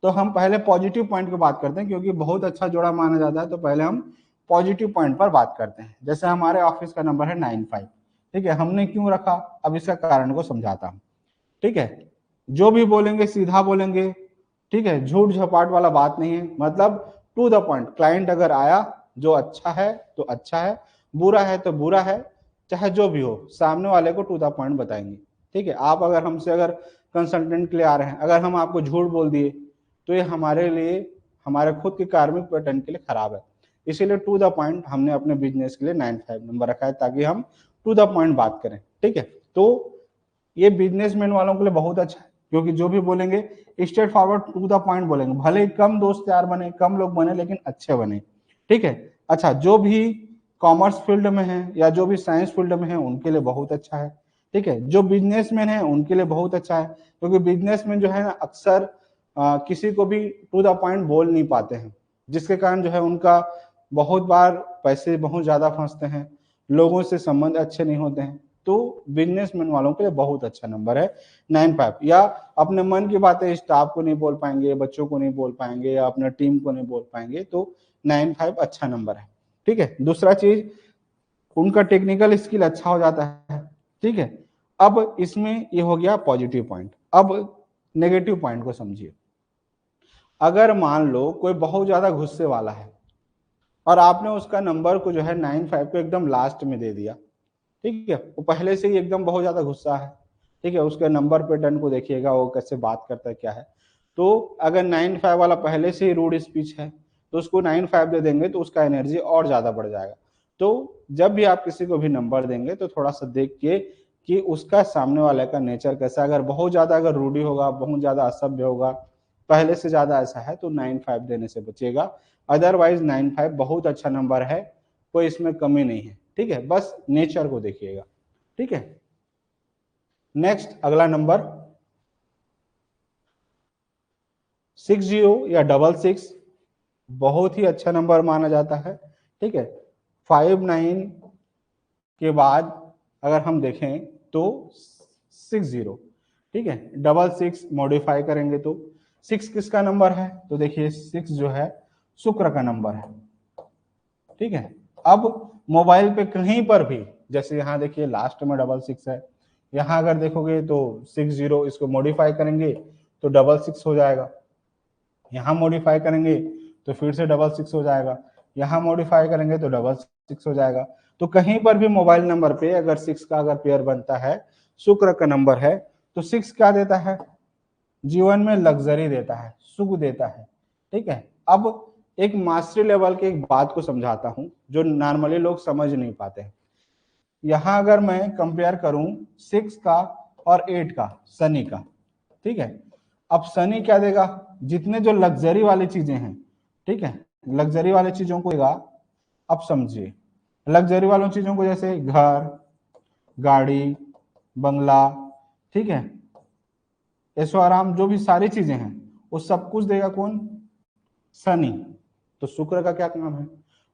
तो हम पहले पॉजिटिव पॉइंट की बात करते हैं, क्योंकि बहुत अच्छा जोड़ा माना जाता है, तो पहले हम पॉजिटिव पॉइंट पर बात करते हैं। जैसे हमारे ऑफिस का नंबर है 95। ठीक है, हमने क्यों रखा, अब इसका कारण को समझाता हूँ। ठीक है, जो भी बोलेंगे सीधा बोलेंगे। ठीक है, झूठ झपाट वाला बात नहीं है, मतलब टू द पॉइंट। क्लाइंट अगर आया, जो अच्छा है तो अच्छा है, बुरा है तो बुरा है, चाहे जो भी हो, सामने वाले को टू द पॉइंट बताएंगे। ठीक है, आप अगर हमसे अगर कंसल्टेंट के लिए आ रहे हैं, अगर हम आपको झूठ बोल दिए तो ये हमारे लिए, हमारे खुद के कार्मिक पैटर्न के लिए खराब है। इसीलिए टू द पॉइंट हमने अपने बिजनेस के लिए 95 नंबर रखा है, ताकि हम टू द पॉइंट बात करें। ठीक है, तो ये बिजनेसमैन वालों के लिए बहुत अच्छा है, क्योंकि जो भी बोलेंगे straightforward to the point बोलेंगे, भले ही कम दोस्त यार बने, कम लोग बने, लेकिन अच्छे बने। ठीक है, अच्छा, जो भी कॉमर्स फील्ड में है या जो भी साइंस फील्ड में है उनके लिए बहुत अच्छा है। ठीक है, जो बिजनेसमैन है उनके लिए बहुत अच्छा है, क्योंकि बिजनेसमैन जो है ना अक्सर किसी को भी टू द पॉइंट बोल नहीं पाते हैं, जिसके कारण जो है उनका बहुत बार पैसे बहुत ज्यादा फंसते हैं, लोगों से संबंध अच्छे नहीं होते हैं। तो बिजनेसमैन वालों के लिए बहुत अच्छा नंबर है 95। या अपने मन की बातें स्टाफ को नहीं बोल पाएंगे, बच्चों को नहीं बोल पाएंगे, या अपने टीम को नहीं बोल पाएंगे, तो 95 अच्छा नंबर है। ठीक है, दूसरा चीज, उनका टेक्निकल स्किल अच्छा हो जाता है। ठीक है, अब इसमें ये हो गया पॉजिटिव पॉइंट। अब नेगेटिव पॉइंट को समझिए। अगर मान लो कोई बहुत ज्यादा गुस्से वाला है और आपने उसका नंबर को जो है 95 को एकदम लास्ट में दे दिया, ठीक है, वो पहले से ही एकदम बहुत ज्यादा गुस्सा है। ठीक है, उसके नंबर पैटर्न को देखिएगा, वो कैसे बात करता है, क्या है। तो अगर 95 वाला पहले से ही रूड स्पीच है, तो उसको 95 दे देंगे तो उसका एनर्जी और ज्यादा बढ़ जाएगा। तो जब भी आप किसी को भी नंबर देंगे तो थोड़ा सा देख के कि उसका सामने वाले का नेचर कैसा, अगर बहुत ज्यादा अगर रूडी होगा, बहुत ज्यादा असभ्य होगा, पहले से ज्यादा ऐसा है तो 9-5 देने से बचेगा। अदरवाइज 9-5 बहुत अच्छा नंबर है, कोई इसमें कमी नहीं है। ठीक है, बस नेचर को देखिएगा। ठीक है, नेक्स्ट अगला नंबर 60 या 66 बहुत ही अच्छा नंबर माना जाता है। ठीक है, 59 के बाद अगर हम देखें तो 60। ठीक है, 66 मॉडिफाई करेंगे तो 6 किसका नंबर है, तो देखिए 6 जो है शुक्र का नंबर है। ठीक है, अब मोबाइल पे कहीं पर भी, जैसे यहाँ देखिए लास्ट में 66 है, यहाँ अगर देखोगे तो 60, इसको मॉडिफाई करेंगे तो 66 हो जाएगा, यहाँ मॉडिफाई करेंगे तो फिर से 66 हो जाएगा, यहाँ मॉडिफाई करेंगे तो 66 हो जाएगा। तो कहीं पर भी मोबाइल नंबर पे अगर 6 का अगर पेयर बनता है, शुक्र का नंबर है, तो 6 क्या देता है, जीवन में लग्जरी देता है, सुख देता है। ठीक है, अब एक मास्टरी लेवल की एक बात को समझाता हूं जो नॉर्मली लोग समझ नहीं पाते हैं। यहां अगर मैं कंपेयर करूं 6 का और 8 का, शनि का, ठीक है, अब शनि क्या देगा, जितने जो लग्जरी वाली चीजें हैं, ठीक है, लग्जरी वाली चीजों को देगा। अब समझिए, लग्जरी वाली चीजों को जैसे घर, गाड़ी, बंगला, ठीक है, ऐशो आराम, जो भी सारी चीजें हैं वो सब कुछ देगा कौन, शनि। तो शुक्र का क्या काम है,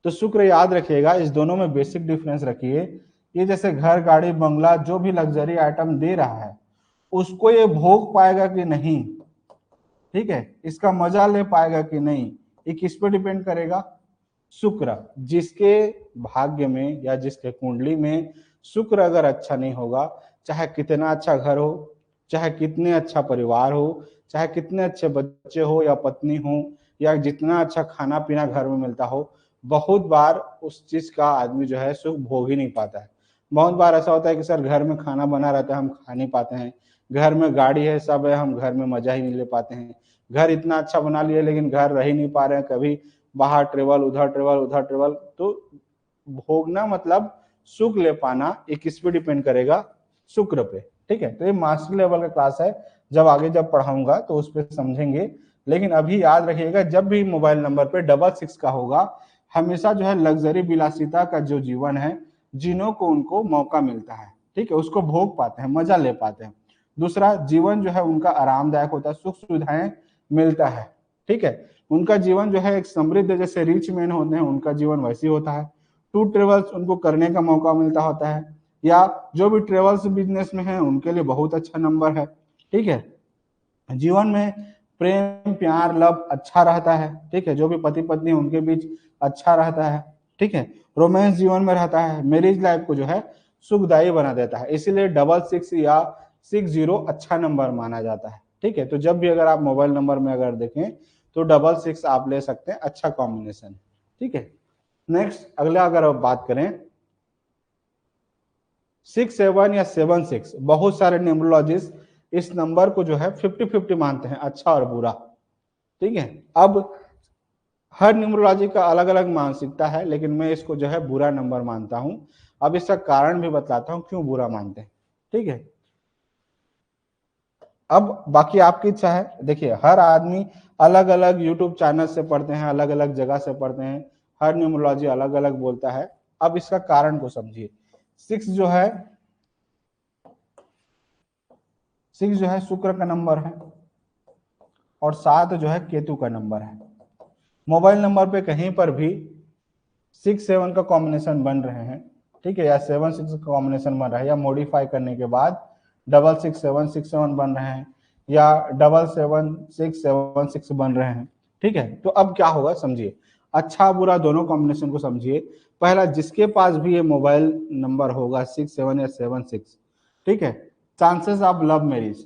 तो शुक्र याद रखिएगा, इस दोनों में बेसिक डिफरेंस रखिए। ये जैसे घर, गाड़ी, बंगला, जो भी लग्जरी आइटम दे रहा है उसको ये भोग पाएगा कि नहीं, ठीक है, इसका मजा ले पाएगा कि नहीं, ये किस पे डिपेंड करेगा, शुक्र। जिसके भाग्य में या जिसके कुंडली में शुक्र अगर अच्छा नहीं होगा, चाहे कितना अच्छा घर हो, चाहे कितने अच्छा परिवार हो, चाहे कितने अच्छे बच्चे हो या पत्नी हो, या जितना अच्छा खाना पीना घर में मिलता हो, बहुत बार उस चीज का आदमी जो है सुख भोग ही नहीं पाता है। बहुत बार ऐसा होता है कि सर घर में खाना बना रहता है, हम खा नहीं पाते हैं, घर में गाड़ी है, सब है, हम घर में मजा ही नहीं ले पाते हैं, घर इतना अच्छा बना लिए लेकिन घर रह ही नहीं पा रहे हैं, कभी बाहर ट्रेवल, उधर ट्रेवल, उधर ट्रेवल। तो भोगना मतलब सुख ले पाना, ये किस पे डिपेंड करेगा, शुक्र पे। ठीक है, तो ये मास्टर लेवल का क्लास है, जब आगे जब पढ़ाऊंगा तो उस पर समझेंगे। लेकिन अभी याद रखिएगा, जब भी मोबाइल नंबर पे 66 का होगा, हमेशा जो है लग्जरी विलासिता का जो जीवन है, जिन्हों को उनको मौका मिलता है, ठीक है, उसको भोग पाते हैं, मजा ले पाते हैं। दूसरा, जीवन जो है उनका आरामदायक होता है, सुख सुविधाएं मिलता है। ठीक है, उनका जीवन जो है एक समृद्ध, जैसे रिच मैन होते हैं उनका जीवन वैसे होता है। टूर ट्रेवल्स उनको करने का मौका मिलता होता है, या जो भी ट्रेवल्स बिजनेस में है उनके लिए बहुत अच्छा नंबर है। ठीक है, जीवन में प्रेम, प्यार, लव अच्छा रहता है। ठीक है, जो भी पति पत्नी उनके बीच अच्छा रहता है। ठीक है, रोमांस जीवन में रहता है, मैरिज लाइफ को जो है सुखदायी बना देता है। इसीलिए 66 या 60 अच्छा नंबर माना जाता है। ठीक है, तो जब भी अगर आप मोबाइल नंबर में अगर देखें तो 66 आप ले सकते हैं, अच्छा कॉम्बिनेशन। ठीक है, नेक्स्ट अगला अगर आप बात करें 67 या 76, बहुत सारे न्यूमरोलॉजिस्ट इस नंबर को जो है 50-50 मानते हैं, अच्छा और बुरा। ठीक है, अब हर न्यूमरोलॉजी का अलग अलग मानसिकता है, लेकिन मैं इसको जो है बुरा नंबर मानता हूं। अब इसका कारण भी बताता हूं क्यों बुरा मानते हैं। ठीक है, अब बाकी आपकी इच्छा है। देखिए, हर आदमी अलग अलग यूट्यूब चैनल से पढ़ते हैं, अलग अलग जगह से पढ़ते हैं, हर न्यूमरोलॉजी अलग अलग बोलता है। अब इसका कारण को समझिए। 6 जो है, 6 जो है शुक्र का नंबर है, और 7 जो है केतु का नंबर है। मोबाइल नंबर पे कहीं पर भी 6-7 का कॉम्बिनेशन बन रहे हैं, ठीक है, या 7-6 का कॉम्बिनेशन बन रहा है, या मॉडिफाई करने के बाद 66-7-6-7 बन रहे हैं, या 77-6-7-6 बन रहे हैं। ठीक है, तो अब क्या होगा समझिए, अच्छा बुरा दोनों कॉम्बिनेशन को समझिए। पहला, जिसके पास भी ये मोबाइल नंबर होगा 6-7 या 7-6, ठीक है, चांसेस ऑफ लव मैरिज।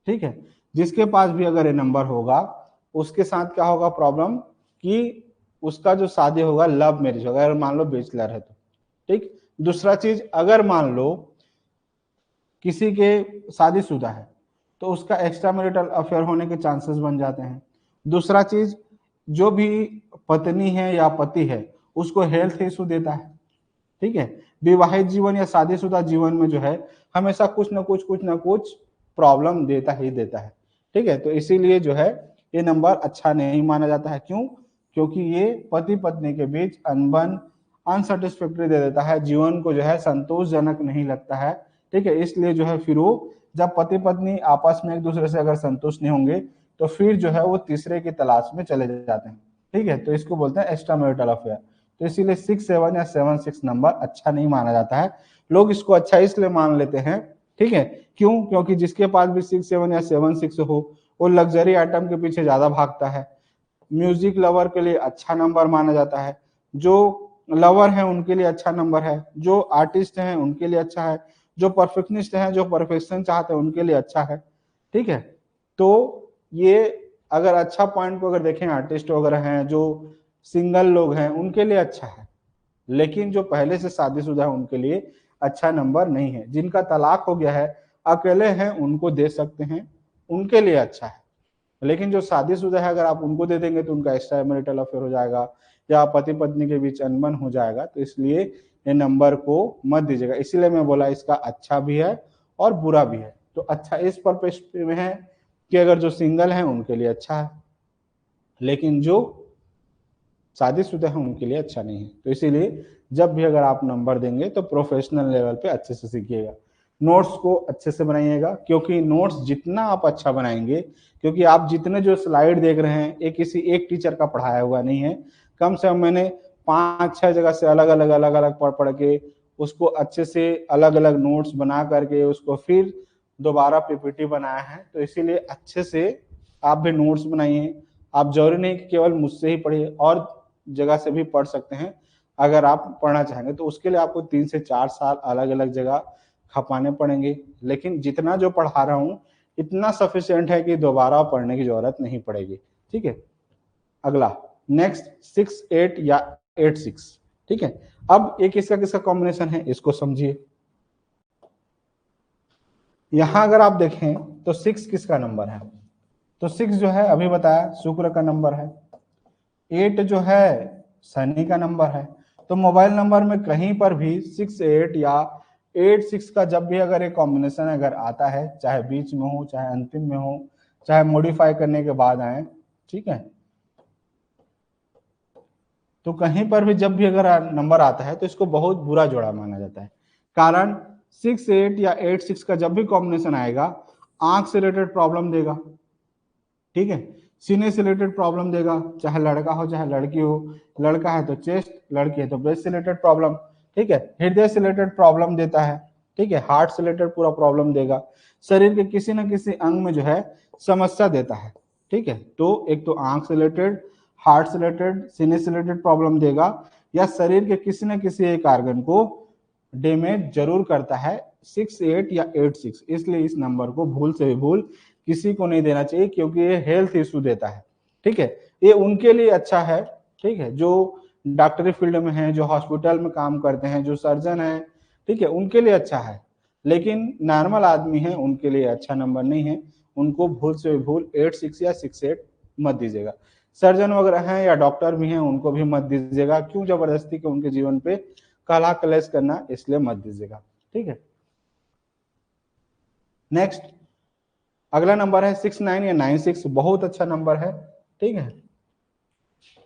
ठीक है, जिसके पास भी अगर ये नंबर होगा, उसके साथ क्या होगा प्रॉब्लम, कि उसका जो शादी होगा लव मैरिज होगा, अगर मान लो बैचलर है तो। ठीक, दूसरा चीज, अगर मान लो किसी के शादीशुदा है तो उसका एक्स्ट्रा मैरिटल अफेयर होने के चांसेस बन जाते हैं। दूसरा चीज, जो भी पत्नी है या पति है उसको हेल्थ इशू देता है। ठीक है। विवाहित जीवन या शादीशुदा जीवन में जो है हमेशा कुछ ना कुछ प्रॉब्लम देता ही देता है। ठीक है, तो इसीलिए जो है ये नंबर अच्छा नहीं माना जाता है। क्यों? क्योंकि ये पति पत्नी के बीच अनबन, अनसेटिस्फैक्टरी दे देता है, जीवन को जो है संतोषजनक नहीं लगता है। ठीक है, इसलिए जो है फिर वो जब पति पत्नी आपस में एक दूसरे से अगर संतुष्ट नहीं होंगे तो फिर जो है वो तीसरे की तलाश में चले जाते हैं। ठीक है, तो इसको बोलते हैं एक्स्ट्रा मैरिटल अफेयर। तो इसीलिए 6-7 या 7-6 नंबर अच्छा नहीं माना जाता है। लोग इसको अच्छा इसलिए मान लेते हैं, ठीक है, क्यों? क्योंकि जिसके पास भी 6-7 या 7-6 हो वो लग्जरी आइटम के पीछे ज्यादा भागता है। म्यूजिक लवर के लिए अच्छा नंबर माना जाता है, जो लवर है उनके लिए अच्छा नंबर है, जो आर्टिस्ट हैं उनके लिए अच्छा है, जो परफेक्शनिस्ट हैं, जो परफेक्शन चाहते हैं उनके लिए अच्छा है। ठीक है, तो ये अगर अच्छा पॉइंट को अगर देखें, आर्टिस्ट वगैरह हैं, जो सिंगल लोग हैं उनके लिए अच्छा है, लेकिन जो पहले से शादीशुदा है उनके लिए अच्छा नंबर नहीं है। जिनका तलाक हो गया है, अकेले हैं, उनको दे सकते हैं, उनके लिए अच्छा है। लेकिन जो शादीशुदा है अगर आप उनको दे देंगे तो उनका एक्स्ट्रा मैरिटल अफेयर हो जाएगा या पति पत्नी के बीच अनबन हो जाएगा। तो इसलिए ये नंबर को मत दीजिएगा। इसीलिए मैं बोला इसका अच्छा भी है और बुरा भी है। तो अच्छा इस पर्सपेक्टिव में है कि अगर जो सिंगल है उनके लिए अच्छा है, लेकिन जो शादीशुदा है उनके लिए अच्छा नहीं है। तो इसीलिए जब भी अगर आप नंबर देंगे तो प्रोफेशनल लेवल पे अच्छे से सीखिएगा, नोट्स को अच्छे से बनाइएगा, क्योंकि नोट्स जितना आप अच्छा बनाएंगे, क्योंकि आप जितने जो स्लाइड देख रहे हैं ये किसी एक टीचर का पढ़ाया हुआ नहीं है। कम से कम मैंने 5-6 जगह से अलग अलग पढ़ पढ़ के उसको अच्छे से अलग अलग नोट्स बना करके उसको फिर दोबारा पीपीटी बनाया है। तो इसीलिए अच्छे से आप भी नोट्स बनाइए। आप जरूरी नहीं कि केवल मुझसे ही पढ़िए, और जगह से भी पढ़ सकते हैं अगर आप पढ़ना चाहेंगे। तो उसके लिए आपको 3 से 4 साल अलग अलग जगह खपाने पड़ेंगे, लेकिन जितना जो पढ़ा रहा हूँ इतना सफिशिएंट है कि दोबारा पढ़ने की जरूरत नहीं पड़ेगी। ठीक है, अगला नेक्स्ट 6-8 या 8-6। ठीक है, अब एक किसका किसका कॉम्बिनेशन है इसको समझिए। यहां अगर आप देखें तो 6 किसका नंबर है? तो 6 जो है अभी बताया शुक्र का नंबर है। 8 जो है शनि का नंबर है। तो मोबाइल नंबर में कहीं पर भी 6-8 या 8-6 का जब भी अगर एक कॉम्बिनेशन अगर आता है, चाहे बीच में हो, चाहे अंतिम में हो, चाहे मॉडिफाई करने के बाद आए, ठीक है, तो कहीं पर भी जब भी अगर नंबर आता है तो इसको बहुत बुरा जोड़ा माना जाता है। कारण 6-8 या 8-6 का जब भी कॉम्बिनेशन आएगा आंख से रिलेटेड प्रॉब्लम देगा। ठीक है, सीने से रिलेटेड प्रॉब्लम देगा, चाहे लड़का हो चाहे लड़की हो। लड़का है तो चेस्ट, लड़की है तो ब्रेस्ट से रिलेटेड प्रॉब्लम। ठीक है, हृदय से रिलेटेड प्रॉब्लम देता है। ठीक है, हार्ट से रिलेटेड पूरा प्रॉब्लम देगा। शरीर के किसी न किसी अंग में जो है समस्या देता है। ठीक है, तो एक तो आंख से रिलेटेड, हार्ट से रिलेटेड, सीने से रिलेटेड प्रॉब्लम देगा, या शरीर के किसी न किसी एक आर्गन को डैमेज जरूर करता है। 6-8 या 8-6, इसलिए इस नंबर को भूल से भी भूल किसी को नहीं देना चाहिए, क्योंकि ये हेल्थ इशू देता है। ठीक है, ये उनके लिए अच्छा है, ठीक है, जो डॉक्टरी फील्ड में है, जो हॉस्पिटल में काम करते हैं, जो सर्जन है, ठीक है, उनके लिए अच्छा है। लेकिन नॉर्मल आदमी है उनके लिए अच्छा नंबर नहीं है। उनको भूल से भी भूल 8-6 या 6-8 मत दीजिएगा। सर्जन वगैरह हैं या डॉक्टर भी हैं उनको भी मत दीजिएगा। क्यों जबरदस्ती के उनके जीवन पे कला कलेश करना, इसलिए मत दीजिएगा। ठीक है, नेक्स्ट अगला नंबर है 6-9 या 9-6, बहुत अच्छा नंबर है। ठीक है,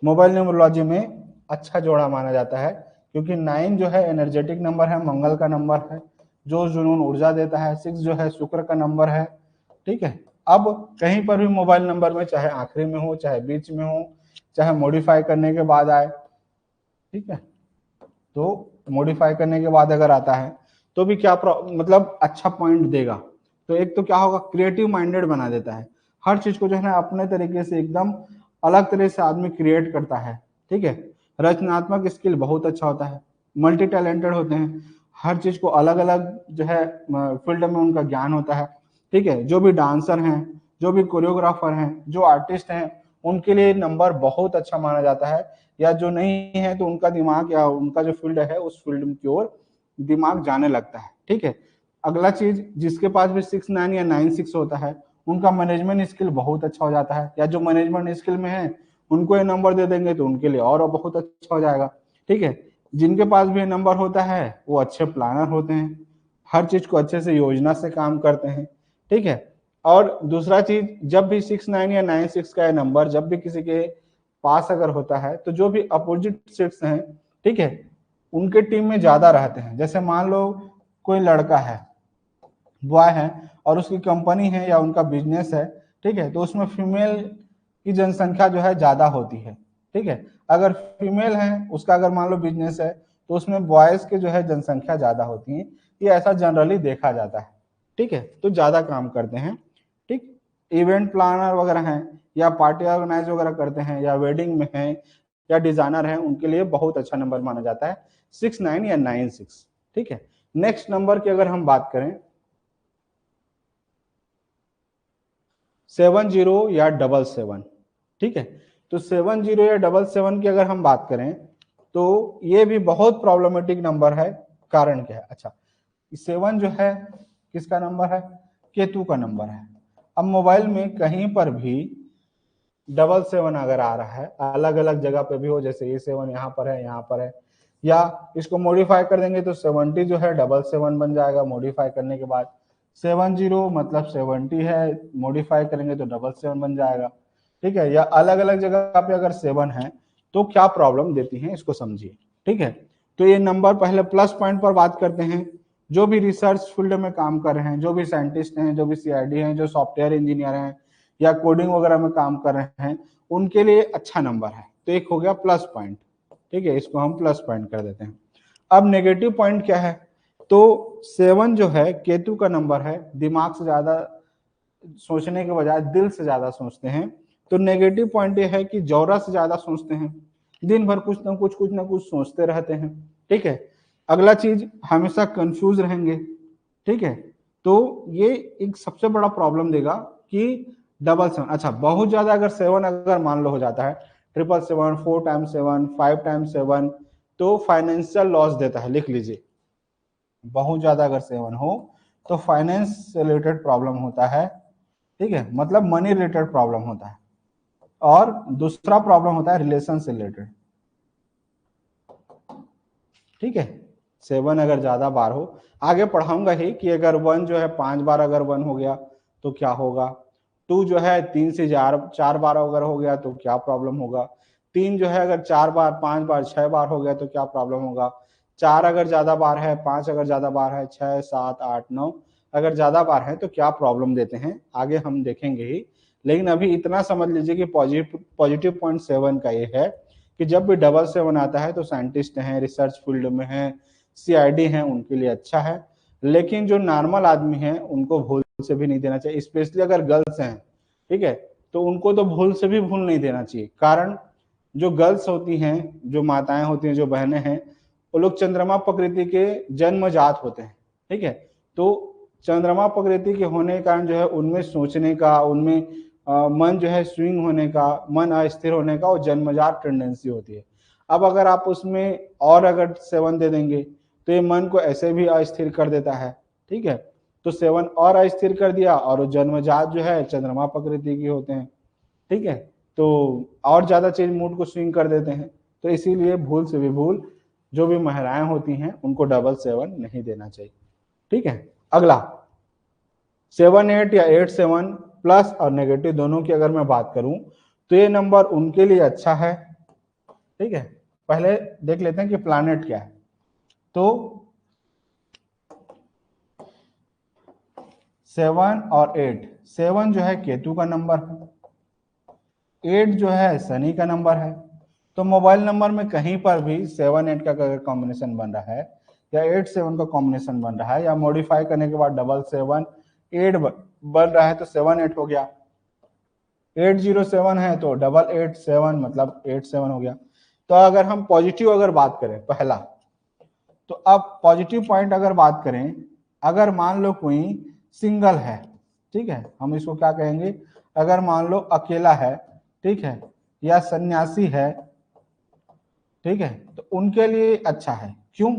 मोबाइल न्यूमरोलॉजी में अच्छा जोड़ा माना जाता है, क्योंकि 9 जो है एनर्जेटिक नंबर है, मंगल का नंबर है, जो जुनून ऊर्जा देता है। 6 जो है शुक्र का नंबर है। ठीक है, अब कहीं पर भी मोबाइल नंबर में चाहे आखिरी में हो, चाहे बीच में हो, चाहे मॉडिफाई करने के बाद आए, ठीक है, तो मॉडिफाई करने के बाद अगर आता है तो भी क्या मतलब अच्छा पॉइंट देगा। तो एक तो क्या होगा, क्रिएटिव माइंडेड बना देता है। हर चीज को जो है ना अपने तरीके से एकदम अलग तरह से आदमी क्रिएट करता है। ठीक है, रचनात्मक स्किल बहुत अच्छा होता है, मल्टी टैलेंटेड होते हैं, हर चीज को अलग अलग जो है फील्ड में उनका ज्ञान होता है। ठीक है, जो भी डांसर हैं, जो भी कोरियोग्राफर हैं, जो आर्टिस्ट हैं, उनके लिए नंबर बहुत अच्छा माना जाता है। या जो नहीं है तो उनका दिमाग या उनका जो फील्ड है उस फील्ड की ओर दिमाग जाने लगता है। ठीक है, अगला चीज, जिसके पास भी 6-9 या 9-6 होता है उनका मैनेजमेंट स्किल बहुत अच्छा हो जाता है, या जो मैनेजमेंट स्किल में है उनको ये नंबर दे देंगे तो उनके लिए और बहुत अच्छा हो जाएगा। ठीक है, जिनके पास भी ये नंबर होता है वो अच्छे प्लानर होते हैं, हर चीज को अच्छे से योजना से काम करते हैं, ठीक है। और दूसरा चीज, जब भी 6-9 या 9-6 का नंबर जब भी किसी के पास अगर होता है तो जो भी अपोजिट सेक्स हैं, ठीक है, उनके टीम में ज्यादा रहते हैं। जैसे मान लो कोई लड़का है, बॉय है, और उसकी कंपनी है या उनका बिजनेस है, ठीक है, तो उसमें फीमेल की जनसंख्या जो है ज्यादा होती है, ठीक है। अगर फीमेल है, उसका अगर मान लो बिजनेस है, तो उसमें बॉयज के जो है जनसंख्या ज्यादा होती है। ये ऐसा जनरली देखा जाता है, ठीक है, तो ज्यादा काम करते हैं, ठीक। इवेंट प्लानर वगैरह हैं, या पार्टी ऑर्गेनाइज वगैरह करते हैं, या वेडिंग में हैं, या डिजाइनर हैं, उनके लिए बहुत अच्छा नंबर माना जाता है 6-9 या 9-6, ठीक है। नेक्स्ट नंबर की अगर हम बात करें 70 या 77, ठीक है। तो 70 या 77 की अगर हम बात करें तो ये भी बहुत प्रॉब्लमेटिक नंबर है। कारण क्या है? अच्छा, 7 जो है किसका नंबर है? केतु का नंबर है। अब मोबाइल में कहीं पर भी 77 अगर आ रहा है, अलग अलग जगह पे भी हो, जैसे ये 7 यहाँ पर है, यहाँ पर है, या इसको मॉडिफाई कर देंगे तो 70 जो है 77 बन जाएगा। मॉडिफाई करने के बाद 70 मतलब 70 है, मॉडिफाई करेंगे तो 77 बन जाएगा, ठीक है। या अलग अलग जगह पे अगर 7 है तो क्या प्रॉब्लम देती है, इसको समझिए, ठीक है। तो ये नंबर पहले प्लस पॉइंट पर बात करते हैं। जो भी रिसर्च फील्ड में काम कर रहे हैं, जो भी साइंटिस्ट हैं, जो भी सीआईडी हैं, जो सॉफ्टवेयर इंजीनियर हैं, या कोडिंग वगैरह में काम कर रहे हैं, उनके लिए अच्छा नंबर है। तो एक हो गया प्लस पॉइंट, ठीक है, इसको हम प्लस पॉइंट कर देते हैं। अब नेगेटिव पॉइंट क्या है? तो 7 जो है केतु का नंबर है, दिमाग से ज्यादा सोचने के बजाय दिल से ज्यादा सोचते हैं। तो नेगेटिव पॉइंट ये है कि जौरा से ज्यादा सोचते हैं, दिन भर कुछ ना कुछ सोचते रहते हैं, ठीक है। अगला चीज, हमेशा कंफ्यूज रहेंगे, ठीक है। तो ये एक सबसे बड़ा प्रॉब्लम देगा कि 77, अच्छा बहुत ज्यादा अगर 7 अगर मान लो हो जाता है, 777, 4x7, 5x7, तो फाइनेंशियल लॉस देता है, लिख लीजिए। बहुत ज्यादा अगर 7 हो तो फाइनेंस से रिलेटेड प्रॉब्लम होता है, ठीक है, मतलब मनी रिलेटेड प्रॉब्लम होता है। और दूसरा प्रॉब्लम होता है रिलेशन से रिलेटेड, ठीक है। 7 अगर ज्यादा बार हो, आगे पढ़ाऊंगा ही कि अगर 1 जो है 5 बार अगर 1 हो गया तो क्या होगा। 2 जो है 3 से 4 बार अगर हो गया तो क्या प्रॉब्लम होगा। 3 जो है अगर 4 बार, 5 बार, 6 बार हो गया तो क्या प्रॉब्लम होगा। 4 अगर ज्यादा बार है, 5 अगर ज्यादा बार है, 6, 7, 8, 9 अगर ज्यादा बार है तो क्या प्रॉब्लम देते हैं, आगे हम देखेंगे ही। लेकिन अभी इतना समझ लीजिए कि पॉजिटिव पॉइंट 7 का ये है कि जब भी 77 आता है तो साइंटिस्ट हैं, रिसर्च फील्ड में हैं, सीआईडी हैं, उनके लिए अच्छा है। लेकिन जो नॉर्मल आदमी हैं उनको भूल से भी नहीं देना चाहिए, स्पेशली अगर गर्ल्स हैं, ठीक है, तो उनको तो भूल से भी भूल नहीं देना चाहिए। कारण जो गर्ल्स होती हैं, जो माताएं होती हैं, जो बहनें हैं, वो लोग चंद्रमा प्रकृति के जन्मजात होते हैं, ठीक है। तो चंद्रमा प्रकृति के होने के कारण जो है उनमें सोचने का, उनमें मन जो है स्विंग होने का, मन अस्थिर होने का वो जन्मजात टेंडेंसी होती है। अब अगर आप उसमें और अगर 7 दे देंगे तो ये मन को ऐसे भी अस्थिर कर देता है, ठीक है। तो 7 और अस्थिर कर दिया, और जन्मजात जो है चंद्रमा प्रकृति की होते हैं, ठीक है, तो और ज्यादा चीज मूड को स्विंग कर देते हैं। तो इसीलिए भूल से भी भूल जो भी महिलाएं होती हैं उनको 777 नहीं देना चाहिए, ठीक है। अगला 7-8 या 8-7 प्लस और नेगेटिव दोनों की अगर मैं बात करूं तो ये नंबर उनके लिए अच्छा है, ठीक है। पहले देख लेते हैं कि प्लैनेट क्या है। तो 7 और 8, 7 जो है केतु का नंबर है, 8 जो है शनि का नंबर है। तो मोबाइल नंबर में कहीं पर भी 7-8 का अगर कॉम्बिनेशन बन रहा है, या 8-7 का कॉम्बिनेशन बन रहा है, या मॉडिफाई करने के बाद 777-8 बन रहा है तो 7-8 हो गया। 807 है तो 887 मतलब 87 हो गया। तो अगर हम पॉजिटिव अगर बात करें पहला, तो अब पॉजिटिव पॉइंट अगर बात करें, अगर मान लो कोई सिंगल है, ठीक है, हम इसको क्या कहेंगे, अगर मान लो अकेला है, ठीक है, या सन्यासी है, ठीक है, तो उनके लिए अच्छा है। क्यों?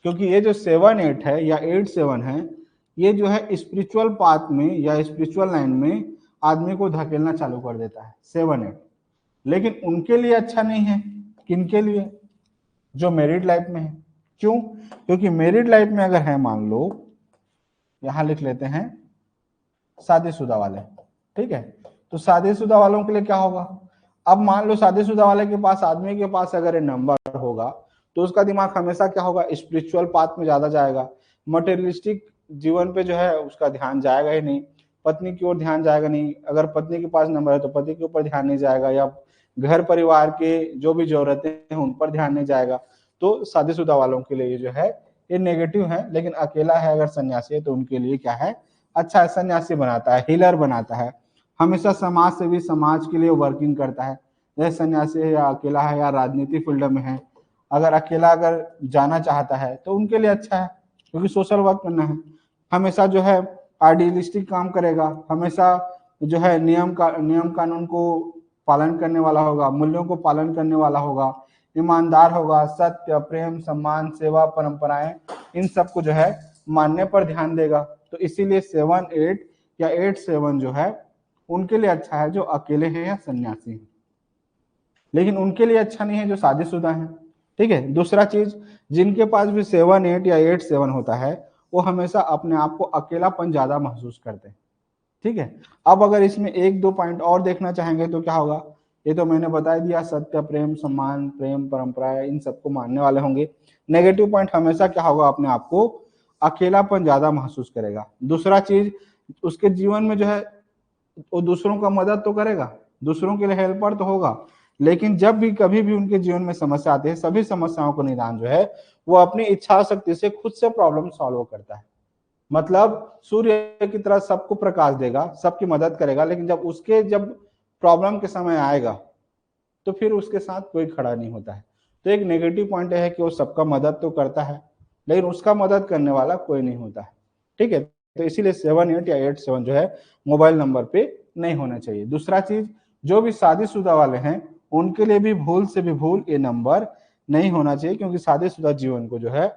क्योंकि ये जो 7-8 है या 8-7 है, ये जो है स्पिरिचुअल पाथ में या स्पिरिचुअल लाइन में आदमी को धकेलना चालू कर देता है 7-8। लेकिन उनके लिए अच्छा नहीं है। किनके लिए? जो मैरिड लाइफ में है। क्यों? क्योंकि मैरिड लाइफ में अगर है, मान लो यहां लिख लेते हैं शादीशुदा वाले, ठीक है, तो शादीशुदा वालों के लिए क्या होगा? अब मान लो शादीशुदा वाले के पास, आदमी के पास अगर ये नंबर होगा तो उसका दिमाग हमेशा क्या होगा? स्पिरिचुअल पाथ में ज्यादा जाएगा, मटेरियलिस्टिक जीवन पे जो है उसका ध्यान जाएगा ही नहीं, पत्नी की ओर ध्यान जाएगा नहीं। अगर पत्नी के पास नंबर है तो पति के ऊपर ध्यान नहीं जाएगा, या घर परिवार के जो भी जरूरतें हैं उन पर ध्यान नहीं जाएगा। तो शादीशुदा वालों के लिए जो है ये नेगेटिव है। लेकिन अकेला है अगर सन्यासी है तो उनके लिए क्या है? अच्छा है, सन्यासी बनाता है, हीलर बनाता है, हमेशा समाज से भी समाज के लिए वर्किंग करता है। जैसे सन्यासी है या अकेला है या राजनीति फील्ड में है, अगर अकेला अगर जाना चाहता है तो उनके लिए अच्छा है, क्योंकि सोशल वर्क करना है। हमेशा जो है आइडियलिस्टिक काम करेगा, हमेशा जो है नियम कानून को पालन करने वाला होगा, मूल्यों को पालन करने वाला होगा, ईमानदार होगा, सत्य, प्रेम, सम्मान, सेवा, परंपराएं, इन सबको जो है मानने पर ध्यान देगा। तो इसीलिए 7-8 या 8-7 जो है उनके लिए अच्छा है जो अकेले हैं या सन्यासी हैं। लेकिन उनके लिए अच्छा नहीं है जो शादीशुदा हैं। ठीक है। दूसरा चीज, जिनके पास भी 7-8 या 8-7 होता है वो हमेशा अपने आप को अकेलापन ज्यादा महसूस करते हैं। ठीक है। अब अगर इसमें 1-2 पॉइंट और देखना चाहेंगे तो क्या होगा? ये तो मैंने बता दिया, सत्य, प्रेम, सम्मान, प्रेम, परंपराएं, इन सबको मानने वाले होंगे। नेगेटिव पॉइंट हमेशा क्या होगा? अपने आप को अकेलापन ज्यादा महसूस करेगा। दूसरा चीज, उसके जीवन में जो है वो दूसरों का मदद तो करेगा, दूसरों के लिए हेल्पर तो होगा, लेकिन जब भी कभी भी उनके जीवन में समस्या आती है, सभी समस्याओं को निदान जो है वो अपनी इच्छा शक्ति से खुद से प्रॉब्लम सॉल्व करता है। मतलब सूर्य की तरह सबको प्रकाश देगा, सबकी मदद करेगा, लेकिन जब प्रॉब्लम के समय आएगा तो फिर उसके साथ कोई खड़ा नहीं होता है। तो एक नेगेटिव पॉइंट है कि वो सबका मदद तो करता है लेकिन उसका मदद करने वाला कोई नहीं होता है। ठीक है। तो इसीलिए 7-8 या 8-7 जो है मोबाइल नंबर पे नहीं होना चाहिए। दूसरा चीज, जो भी शादीशुदा वाले हैं उनके लिए भी भूल से भी भूल ये नंबर नहीं होना चाहिए, क्योंकि शादीशुदा जीवन को जो है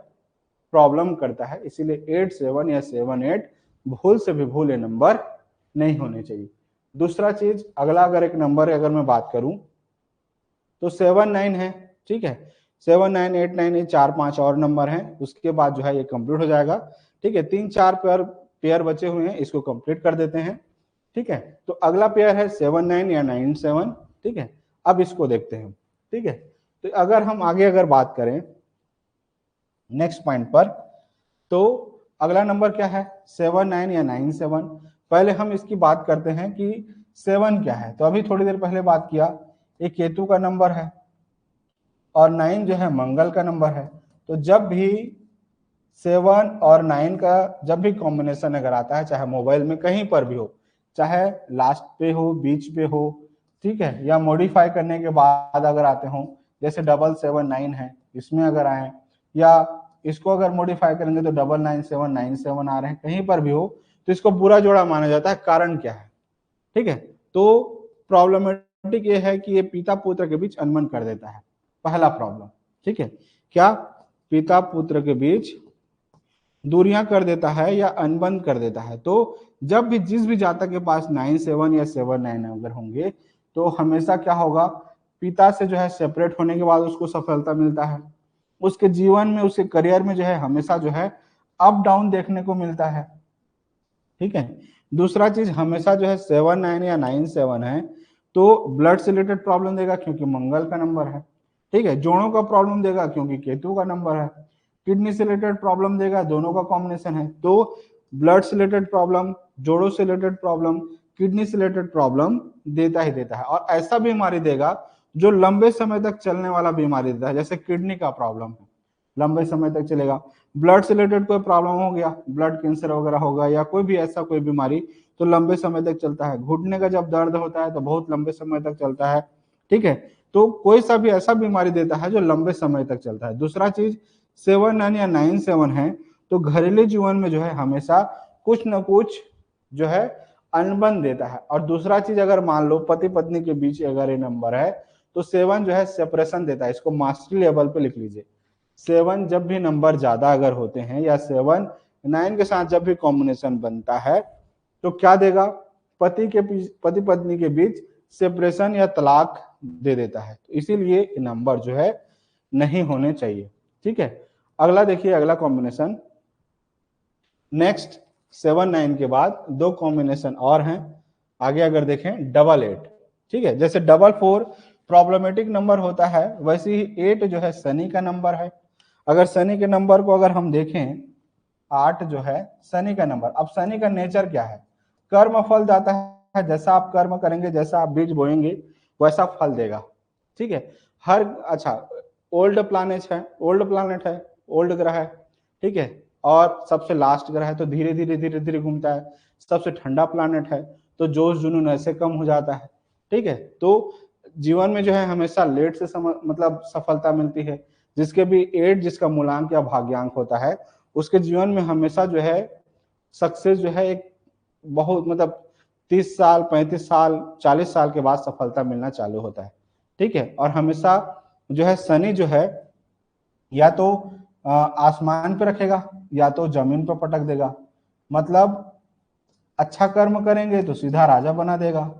प्रॉब्लम करता है। इसीलिए 8-7 या 7-8 भूल से भी भूल ये नंबर नहीं होने चाहिए। दूसरा चीज, अगला अगर एक नंबर अगर मैं बात करूं तो 7-9 है। ठीक है। 7-9-8-9 ये 4-5 और नंबर हैं, उसके बाद जो है ये कंप्लीट हो जाएगा। ठीक है। 3-4 पेयर बचे हुए हैं, इसको कंप्लीट कर देते हैं। ठीक है। तो अगला पेयर है 7-9 या 9-7। ठीक है। अब इसको देखते हैं। ठीक है। तो अगर हम आगे अगर बात करें नेक्स्ट पॉइंट पर, तो अगला नंबर क्या है? 7-9 या 9-7। पहले हम इसकी बात करते हैं कि 7 क्या है। तो अभी थोड़ी देर पहले बात किया, ये केतु का नंबर है और 9 जो है मंगल का नंबर है। तो जब भी 7 और 9 का जब भी कॉम्बिनेशन अगर आता है, चाहे मोबाइल में कहीं पर भी हो, चाहे लास्ट पे हो, बीच पे हो, ठीक है, या मॉडिफाई करने के बाद अगर आते हो, जैसे 7-7-9 है, इसमें अगर आए, या इसको अगर मॉडिफाई करेंगे तो 9-9-7-9-7 आ रहे हैं, कहीं पर भी हो तो इसको बुरा जोड़ा माना जाता है। कारण क्या है? ठीक है। तो प्रॉब्लमेटिक ये है कि ये पिता पुत्र के बीच अनबन कर देता है, पहला प्रॉब्लम। ठीक है। क्या? पिता पुत्र के बीच दूरियां कर देता है या अनबन कर देता है। तो जब भी जिस भी जातक के पास 9-7 या 7-9 अगर होंगे तो हमेशा क्या होगा? पिता से जो है सेपरेट होने के बाद उसको सफलता मिलता है, उसके जीवन में, उसके करियर में जो है हमेशा जो है अप डाउन देखने को मिलता है। ठीक है। दूसरा चीज, हमेशा जो है 7-9 या 9-7 है तो ब्लड से रिलेटेड प्रॉब्लम देगा क्योंकि मंगल का नंबर है। ठीक है। जोड़ों का प्रॉब्लम देगा क्योंकि केतु का नंबर है। किडनी से रिलेटेड प्रॉब्लम देगा, दोनों का कॉम्बिनेशन है। तो ब्लड से रिलेटेड प्रॉब्लम, जोड़ों से रिलेटेड प्रॉब्लम, किडनी से रिलेटेड प्रॉब्लम देता ही देता है। और ऐसा बीमारी देगा जो लंबे समय तक चलने वाला बीमारी देता है, जैसे किडनी का प्रॉब्लम है, लंबे समय तक चलेगा। ब्लड से रिलेटेड कोई प्रॉब्लम हो गया, ब्लड कैंसर वगैरह होगा, या कोई भी ऐसा कोई बीमारी, तो लंबे समय तक चलता है। घुटने का जब दर्द होता है तो बहुत लंबे समय तक चलता है। ठीक है। तो कोई सा भी ऐसा बीमारी देता है जो लंबे समय तक चलता है। दूसरा चीज, 7-9 या 9-7 है तो घरेलू जीवन में जो है हमेशा कुछ न कुछ जो है अनबन देता है। और दूसरा चीज, अगर मान लो पति पत्नी के बीच अगर ये नंबर है तो 7 जो है सेपरेशन देता है। इसको मास्टरी लेवल पे लिख लीजिए। 7 जब भी नंबर ज्यादा अगर होते हैं या 7-9 के साथ जब भी कॉम्बिनेशन बनता है तो क्या देगा? पति पत्नी के बीच सेपरेशन या तलाक दे देता है। तो इसीलिए नंबर जो है नहीं होने चाहिए। ठीक है, अगला देखिए, अगला कॉम्बिनेशन नेक्स्ट 7 9 के बाद दो कॉम्बिनेशन और हैं। आगे अगर देखें डबल 8, ठीक है, जैसे डबल 4 प्रॉब्लमेटिक नंबर होता है, वैसे ही 8 जो है शनि का नंबर है। अगर शनि के नंबर को अगर हम देखें, 8 जो है शनि का नंबर। अब शनि का नेचर क्या है? कर्म फल जाता है, जैसा आप कर्म करेंगे, जैसा आप बीज बोएंगे वैसा फल देगा। ठीक है, हर अच्छा ओल्ड प्लैनेट है, ओल्ड ग्रह है, ठीक है, और सबसे लास्ट ग्रह है तो धीरे धीरे घूमता है। सबसे ठंडा प्लैनेट है तो जोश जुनून ऐसे कम हो जाता है। ठीक है, तो जीवन में जो है हमेशा लेट से मतलब सफलता मिलती है। जिसके भी 8 जिसका मूलांक या भाग्यांक होता है, उसके जीवन में हमेशा जो है सक्सेस जो है एक बहुत मतलब 30 साल 35 साल 40 साल के बाद सफलता मिलना चालू होता है। ठीक है, और हमेशा जो है शनि जो है या तो आसमान पे रखेगा या तो जमीन पर पटक देगा। मतलब अच्छा कर्म करेंगे तो सीधा राजा बना देगा,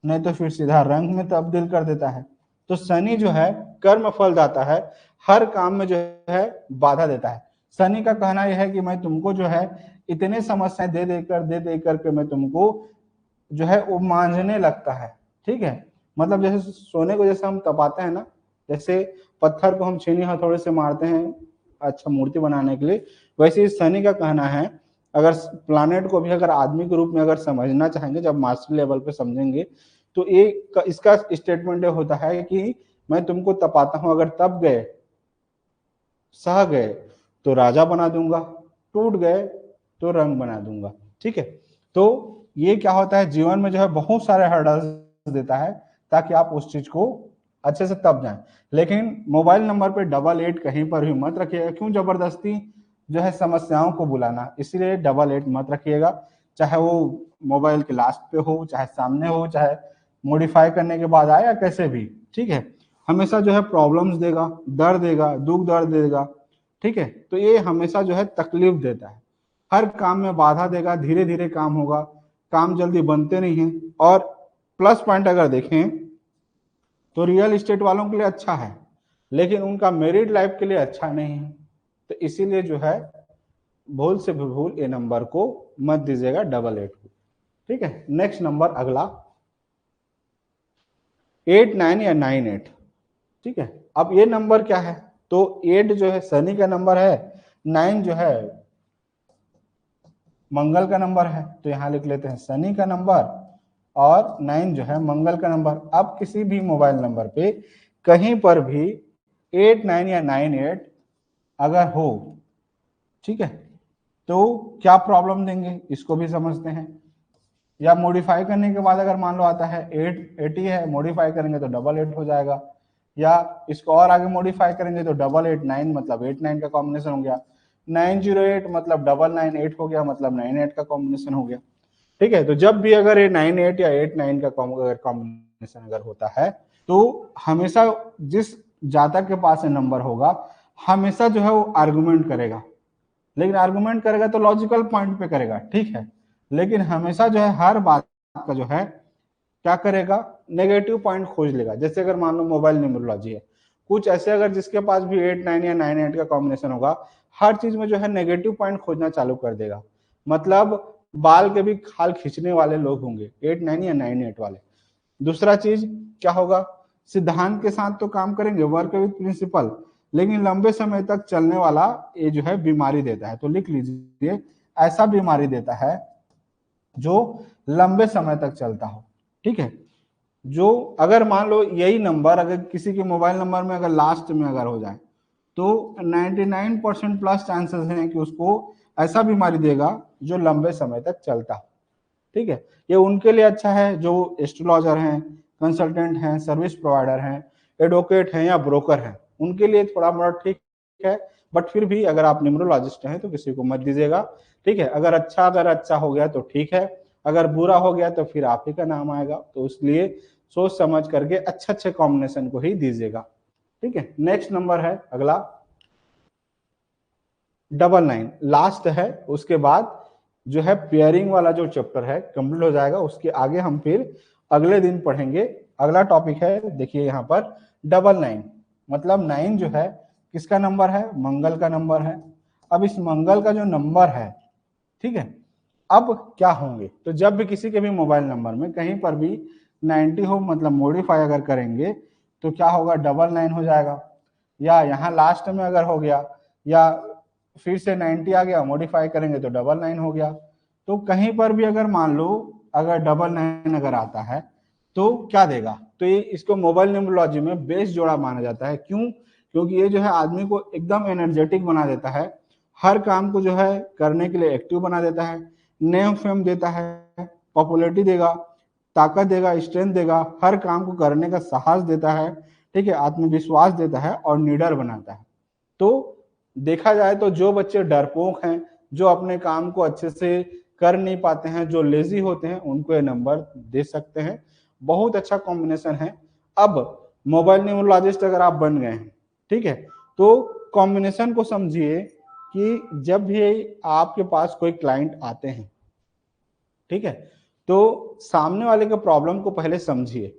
नहीं तो फिर सीधा रंग में तब्दील कर देता है। तो शनि जो है कर्म फल दाता है, हर काम में जो है बाधा देता है। शनि का कहना यह है कि मैं तुमको जो है इतने समस्याएं दे देकर के मैं तुमको जो है वो मांझने लगता है। ठीक है, मतलब जैसे सोने को जैसे हम तपाते हैं ना, जैसे पत्थर को हम छीनी हथौड़े से मारते हैं अच्छा मूर्ति बनाने के लिए, वैसे ही शनि का कहना है अगर प्लानेट को भी अगर आदमी के रूप में अगर समझना चाहेंगे, जब मास्टर लेवल पे समझेंगे, तो ये इसका स्टेटमेंट ये होता है कि मैं तुमको तपाता हूं, अगर तप गए सह गए तो राजा बना दूंगा, टूट गए तो रंग बना दूंगा। ठीक है, तो ये क्या होता है जीवन में जो है बहुत सारे हर्डल्स देता है ताकि आप उस चीज को अच्छे से तब जाएं। लेकिन मोबाइल नंबर पे 88 कहीं पर भी मत रखिएगा, क्यों जबरदस्ती जो है समस्याओं को बुलाना, इसीलिए 88 मत रखिएगा। चाहे वो मोबाइल के लास्ट पे हो, चाहे सामने हो, चाहे मॉडिफाई करने के बाद आए या कैसे भी। ठीक है, हमेशा जो है प्रॉब्लम्स देगा, दर्द देगा, दुख दर्द देगा। ठीक है, तो ये हमेशा जो है तकलीफ देता है, हर काम में बाधा देगा, धीरे धीरे काम होगा, काम जल्दी बनते नहीं है। और प्लस पॉइंट अगर देखें तो रियल एस्टेट वालों के लिए अच्छा है, लेकिन उनका मैरिड लाइफ के लिए अच्छा नहीं है। तो इसीलिए जो है भूल से भी भूल ये नंबर को मत दीजिएगा 88 को। ठीक है, नेक्स्ट नंबर अगला 8 9 या 9 8। ठीक है, अब ये नंबर क्या है? तो 8 जो है शनि का नंबर है, 9 जो है मंगल का नंबर है, तो यहां लिख लेते हैं शनि का नंबर, और 9 जो है मंगल का नंबर। अब किसी भी मोबाइल नंबर पे कहीं पर भी 8 9 या 9 8 अगर हो, ठीक है, तो क्या प्रॉब्लम देंगे इसको भी समझते हैं। या मॉडिफाई करने के बाद अगर मान लो आता है 880 है, मॉडिफाई करेंगे तो 88 हो जाएगा, या इसको और आगे मॉडिफाई करेंगे तो 889 मतलब 89 का कॉम्बिनेशन हो गया, 908 मतलब 998 हो गया, मतलब 98 का कॉम्बिनेशन हो गया। ठीक है, तो जब भी अगर ये 98 या 89 का कॉम्बिनेशन अगर होता है, तो हमेशा जिस जातक के पास ये नंबर होगा हमेशा जो है वो आर्गुमेंट करेगा, लेकिन आर्गुमेंट करेगा तो लॉजिकल पॉइंट पे करेगा। ठीक है, लेकिन हमेशा जो है हर बात का जो है क्या करेगा, नेगेटिव पॉइंट खोज लेगा। जैसे अगर मान लो मोबाइल न्यूमरोलॉजी है, कुछ ऐसे अगर जिसके पास भी 8 9 या 9 8 का कॉम्बिनेशन होगा, हर चीज में जो है नेगेटिव पॉइंट खोजना चालू कर देगा। मतलब बाल के भी खाल खींचने वाले लोग होंगे 8 9 या 9 8 वाले। दूसरा चीज क्या होगा, सिद्धांत के साथ तो काम करेंगे, वर्क विद प्रिंसिपल, लेकिन लंबे समय तक चलने वाला ये जो है बीमारी देता है। तो लिख लीजिए, ऐसा बीमारी देता है जो लंबे समय तक चलता हो। ठीक है, जो अगर मान लो यही नंबर अगर किसी के मोबाइल नंबर में अगर लास्ट में अगर हो जाए, तो 99% प्लस चांसेस हैं कि उसको ऐसा बीमारी देगा जो लंबे समय तक चलता हो। ठीक है, ये उनके लिए अच्छा है जो एस्ट्रोलॉजर हैं, कंसल्टेंट हैं, सर्विस प्रोवाइडर हैं, एडवोकेट हैं या ब्रोकर हैं, उनके लिए थोड़ा मोड़ा ठीक है। बट फिर भी अगर आप न्यूमरोलॉजिस्ट हैं तो किसी को मत दीजिएगा। ठीक है, अगर अच्छा हो गया तो ठीक है, अगर बुरा हो गया तो फिर आप ही का नाम आएगा। तो इसलिए सोच समझ करके अच्छे कॉम्बिनेशन को ही दीजिएगा। ठीक है, नेक्स्ट नंबर है अगला 99 लास्ट है। उसके बाद जो है पेयरिंग वाला जो चैप्टर है कंप्लीट हो जाएगा, उसके आगे हम फिर अगले दिन पढ़ेंगे। अगला टॉपिक है देखिए यहाँ पर 99, मतलब 9 जो है किसका नंबर है? मंगल का नंबर है। अब इस मंगल का जो नंबर है, ठीक है, अब क्या होंगे? तो जब भी किसी के भी मोबाइल नंबर में कहीं पर भी 90 हो, मतलब मॉडिफाई अगर करेंगे तो क्या होगा? 99 हो जाएगा, या यहाँ लास्ट में अगर हो गया, या फिर से 90 आ गया, मॉडिफाई करेंगे तो 99 हो गया। तो कहीं पर भी अगर मान लो अगर 99 अगर आता है तो क्या देगा? तो ये इसको मोबाइल न्यूमरोलॉजी में बेस्ट जोड़ा माना जाता है। क्यों? क्योंकि ये जो है आदमी को एकदम एनर्जेटिक बना देता है, हर काम को जो है करने के लिए एक्टिव बना देता है, नेम फेम देता है, पॉपुलैरिटी देगा, ताकत देगा, स्ट्रेंथ देगा, हर काम को करने का साहस देता है, ठीक है, आत्मविश्वास देता है और निडर बनाता है। तो देखा जाए तो जो बच्चे डरपोक हैं, जो अपने काम को अच्छे से कर नहीं पाते हैं, जो लेजी होते हैं, उनको ये नंबर दे सकते हैं। बहुत अच्छा कॉम्बिनेशन है। अब मोबाइल न्यूमरोलॉजिस्ट अगर आप बन गए हैं, ठीक है, तो कॉम्बिनेशन को समझिए कि जब भी आपके पास कोई क्लाइंट आते हैं, ठीक है, तो सामने वाले के प्रॉब्लम को पहले समझिए।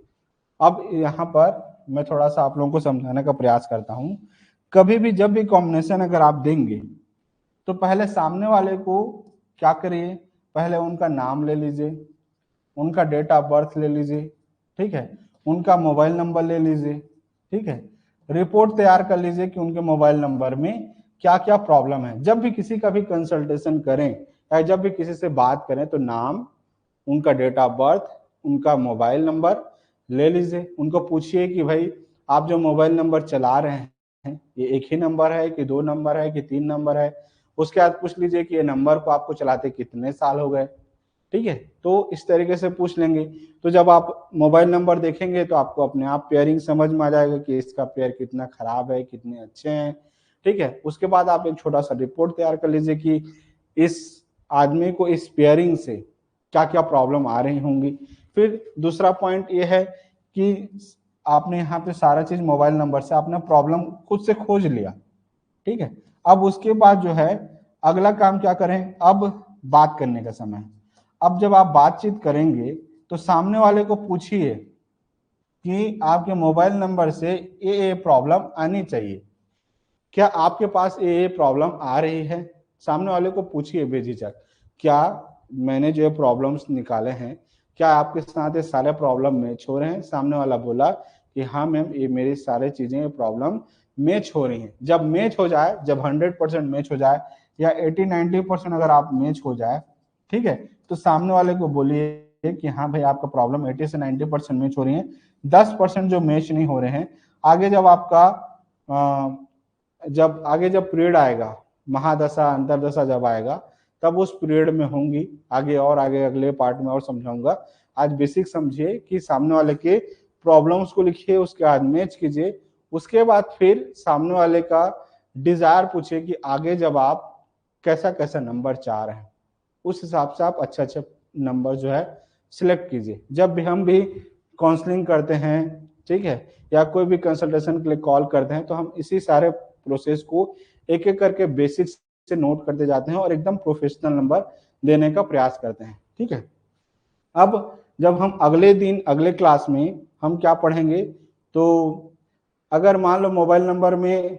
अब यहाँ पर मैं थोड़ा सा आप लोगों को समझाने का प्रयास करता हूँ। कभी भी जब भी कॉम्बिनेशन अगर आप देंगे तो पहले सामने वाले को क्या करिए? पहले उनका नाम ले लीजिए, उनका डेट ऑफ बर्थ ले लीजिए, ठीक है, उनका मोबाइल नंबर ले लीजिए, ठीक है, रिपोर्ट तैयार कर लीजिए कि उनके मोबाइल नंबर में क्या क्या प्रॉब्लम है। जब भी किसी का भी कंसल्टेशन करें या जब भी किसी से बात करें तो नाम, उनका डेट ऑफ बर्थ, उनका मोबाइल नंबर ले लीजिए। उनको पूछिए कि भाई आप जो मोबाइल नंबर चला रहे हैं ये एक ही नंबर है कि 2 नंबर है कि 3 नंबर है। उसके बाद पूछ लीजिए कि ये नंबर को आपको चलाते कितने साल हो गए, ठीक है। तो इस तरीके से पूछ लेंगे। तो जब आप मोबाइल नंबर देखेंगे तो आपको अपने आप पेयरिंग समझ में आ जाएगा कि इसका पेयर कितना खराब है, कितने अच्छे हैं, ठीक है। उसके बाद आप एक छोटा सा रिपोर्ट तैयार कर लीजिए कि इस आदमी को इस पेयरिंग से क्या क्या प्रॉब्लम आ रही होंगी। फिर दूसरा पॉइंट ये है कि आपने यहाँ पे सारा चीज मोबाइल नंबर से आपने प्रॉब्लम खुद से खोज लिया, ठीक है। अब उसके बाद जो है अगला काम क्या करें? अब बात करने का समय। अब जब आप बातचीत करेंगे तो सामने वाले को पूछिए कि आपके मोबाइल नंबर से ये प्रॉब्लम आनी चाहिए, क्या आपके पास ये प्रॉब्लम आ रही है? सामने वाले को पूछिए बेझिझक, क्या मैंने जो प्रॉब्लम्स निकाले हैं क्या आपके साथ ये सारे प्रॉब्लम मैच हो रहे हैं? सामने वाला बोला कि हाँ मैम ये मेरी सारी चीजें प्रॉब्लम मैच हो रही हैं। जब मैच हो जाए, जब 100% मैच हो जाए या 80-90% अगर आप मैच हो जाए, ठीक है, तो सामने वाले को बोलिए कि हाँ भाई आपका प्रॉब्लम 80 से 90% मैच हो रही है, 10% जो मैच नहीं हो रहे हैं, आगे जब आपका जब आगे जब पीरियड आएगा, महादशा अंतरदशा जब आएगा तब उस पीरियड में होंगी। आगे और आगे अगले पार्ट में और समझाऊंगा। आज बेसिक समझिए कि सामने वाले के प्रॉब्लम्स को लिखिए, उसके बाद मैच कीजिए, उसके बाद फिर सामने वाले का डिजायर पूछिए कि आगे जब आप कैसा कैसा नंबर चाह रहे हैं, उस हिसाब से आप अच्छा अच्छा नंबर जो है सिलेक्ट कीजिए। जब भी हम भी काउंसलिंग करते हैं, ठीक है, या कोई भी कंसल्टेशन के लिए कॉल करते हैं तो हम इसी सारे प्रोसेस को एक एक करके बेसिक से नोट करते जाते हैं और एकदम प्रोफेशनल नंबर देने का प्रयास करते हैं, ठीक है। अब जब हम अगले दिन अगले क्लास में हम क्या पढ़ेंगे, तो अगर मान लो मोबाइल नंबर में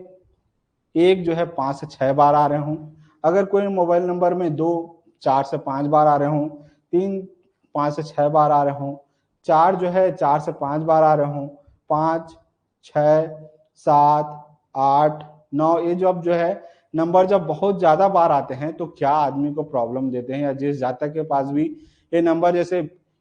एक जो है 5 से 6 बार आ रहे हों, अगर कोई मोबाइल नंबर में 2 4 से 5 बार आ रहे हों, 3 5 से 6 बार आ रहे हों, 4 जो है 4 से 5 बार आ रहे हों, 5 6 7 8 9, ये जब जो है नंबर जब बहुत ज्यादा बार आते हैं तो क्या आदमी को प्रॉब्लम देते हैं। या जिस जातक के पास भी ये नंबर, जैसे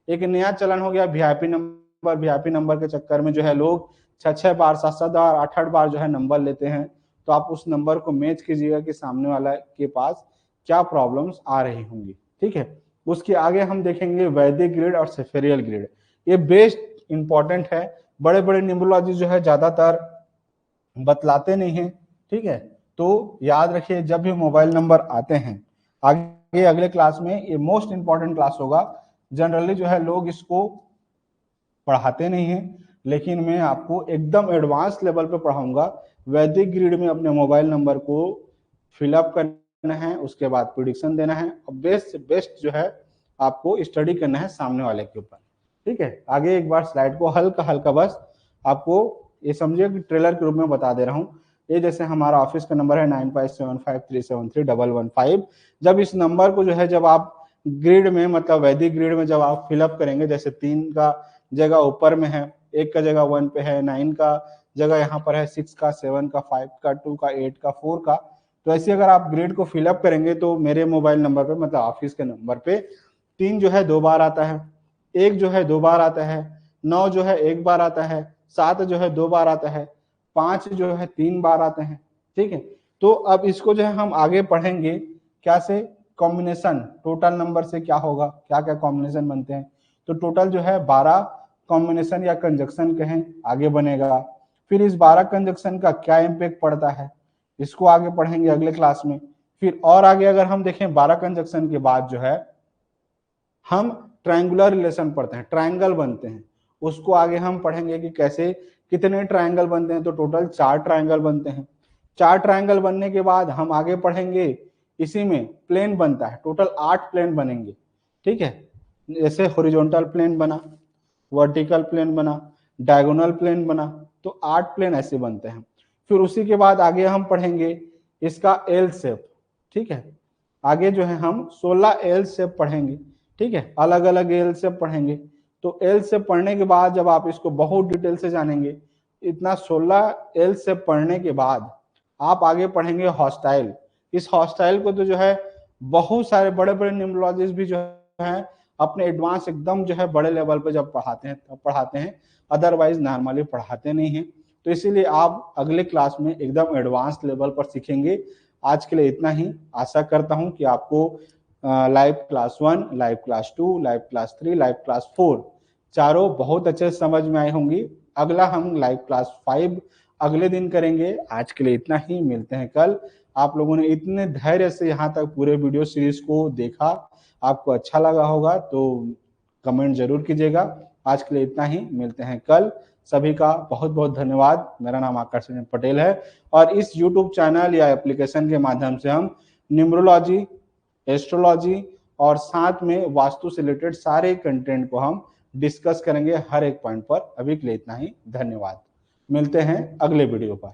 एक नया चलन हो गया वीआईपी नंबर के चक्कर में जो है लोग 6 बार 7 बार 8 बार जो है नंबर लेते हैं। तो आप उस नंबर को मैच कीजिएगा कि सामने वाला के पास क्या प्रॉब्लम्स आ रही होंगी, ठीक है। उसके आगे हम देखेंगे वैदिक ग्रिड और सेफेरियल ग्रिड। ये बेस्ट इंपॉर्टेंट है, बड़े बड़े न्यूमरोलॉजी जो है ज्यादातर बतलाते नहीं है, ठीक है। तो याद रखिए जब भी मोबाइल नंबर आते हैं, आगे अगले क्लास में ये मोस्ट इंपॉर्टेंट क्लास होगा। जनरली जो है लोग इसको पढ़ाते नहीं है, लेकिन मैं आपको एकदम एडवांस लेवल पे पढ़ाऊंगा। वैदिक ग्रिड में अपने मोबाइल नंबर को फिलअप करना है, उसके बाद प्रिडिक्शन देना है और बेस्ट बेस्ट जो है आपको स्टडी करना है सामने वाले के ऊपर, ठीक है। आगे एक बार स्लाइड को हल्का हल्का बस आपको ये समझिए कि ट्रेलर के रूप में बता दे रहा हूँ। ये जैसे हमारा ऑफिस का नंबर है 9575373115। जब इस नंबर को जो है जब आप ग्रिड में मतलब वैदिक ग्रिड में जब आप फिलअप करेंगे, जैसे 3 का जगह ऊपर में है, 1 का जगह 1 पे है, 9 का जगह यहाँ पर है, 6 का, 7 का, 5 का, 2 का, 8 का, 4 का, तो ऐसे अगर आप ग्रिड को फिलअप करेंगे तो मेरे मोबाइल नंबर पे मतलब ऑफिस के नंबर पे 3 जो है 2 बार आता है, 1 जो है 2 बार आता है, 9 जो है 1 बार आता है, 7 जो है 2 बार आता है, 5 जो है 3 बार आते हैं। ठीक है, तो अब इसको जो है हम आगे पढ़ेंगे क्या से, कॉम्बिनेशन, टोटल नंबर से क्या होगा, क्या क्या कॉम्बिनेशन बनते हैं। तो टोटल जो है 12 कॉम्बिनेशन या कंजक्शन कहें आगे बनेगा। फिर इस 12 कंजक्शन का क्या इम्पैक्ट पड़ता है, इसको आगे पढ़ेंगे अगले क्लास में। फिर और आगे अगर हम देखें 12 कंजक्शन के बाद जो है हम ट्रायंगुलर रिलेशन पढ़ते हैं, ट्रायंगल बनते हैं, उसको आगे हम पढ़ेंगे कि कैसे कितने ट्रायंगल बनते हैं। तो टोटल 4 ट्रायंगल बनते हैं। 4 ट्रायंगल बनने के बाद हम आगे पढ़ेंगे इसी में प्लेन बनता है, टोटल 8 प्लेन बनेंगे। ठीक है, जैसे हॉरिजॉन्टल प्लेन बना, वर्टिकल प्लेन बना, डायगोनल प्लेन बना, तो 8 प्लेन ऐसे बनते हैं। फिर उसी के बाद आगे हम पढ़ेंगे इसका एल शेप। ठीक है, आगे जो है हम 16 एल शेप पढ़ेंगे। ठीक है, अलग अलग एल शेप पढ़ेंगे। तो एल शेप पढ़ने के बाद जब आप इसको बहुत डिटेल से जानेंगे, इतना 16 एल शेप पढ़ने के बाद आप आगे पढ़ेंगे हॉस्टाइल। इस हॉस्टाइल को तो जो है बहुत सारे बड़े बड़े न्यूमरोलॉजिस्ट भी जो है अपने एडवांस एकदम जो है बड़े लेवल पे जब पढ़ाते हैं तब पढ़ाते हैं, अदरवाइज नॉर्मली पढ़ाते नहीं हैं। तो इसीलिए आप अगले क्लास में एकदम एडवांस लेवल पर सीखेंगे। आज के लिए इतना ही। आशा करता हूं कि आपको live class 1, live class 2, live class 3, live class 4 चारों बहुत अच्छे समझ में आई होंगी। अगला हम लाइव क्लास 5 अगले दिन करेंगे। आज के लिए इतना ही, मिलते हैं कल। आप लोगों ने इतने धैर्य से यहाँ तक पूरे वीडियो सीरीज को देखा, आपको अच्छा लगा होगा तो कमेंट जरूर कीजिएगा। आज के लिए इतना ही, मिलते हैं कल। सभी का बहुत बहुत धन्यवाद। मेरा नाम आकर्षण पटेल है और इस YouTube चैनल या एप्लीकेशन के माध्यम से हम न्यूमरोलॉजी, एस्ट्रोलॉजी और साथ में वास्तु से रिलेटेड सारे कंटेंट को हम डिस्कस करेंगे हर एक पॉइंट पर। अभी के लिए इतना ही, धन्यवाद। मिलते हैं अगले वीडियो पर।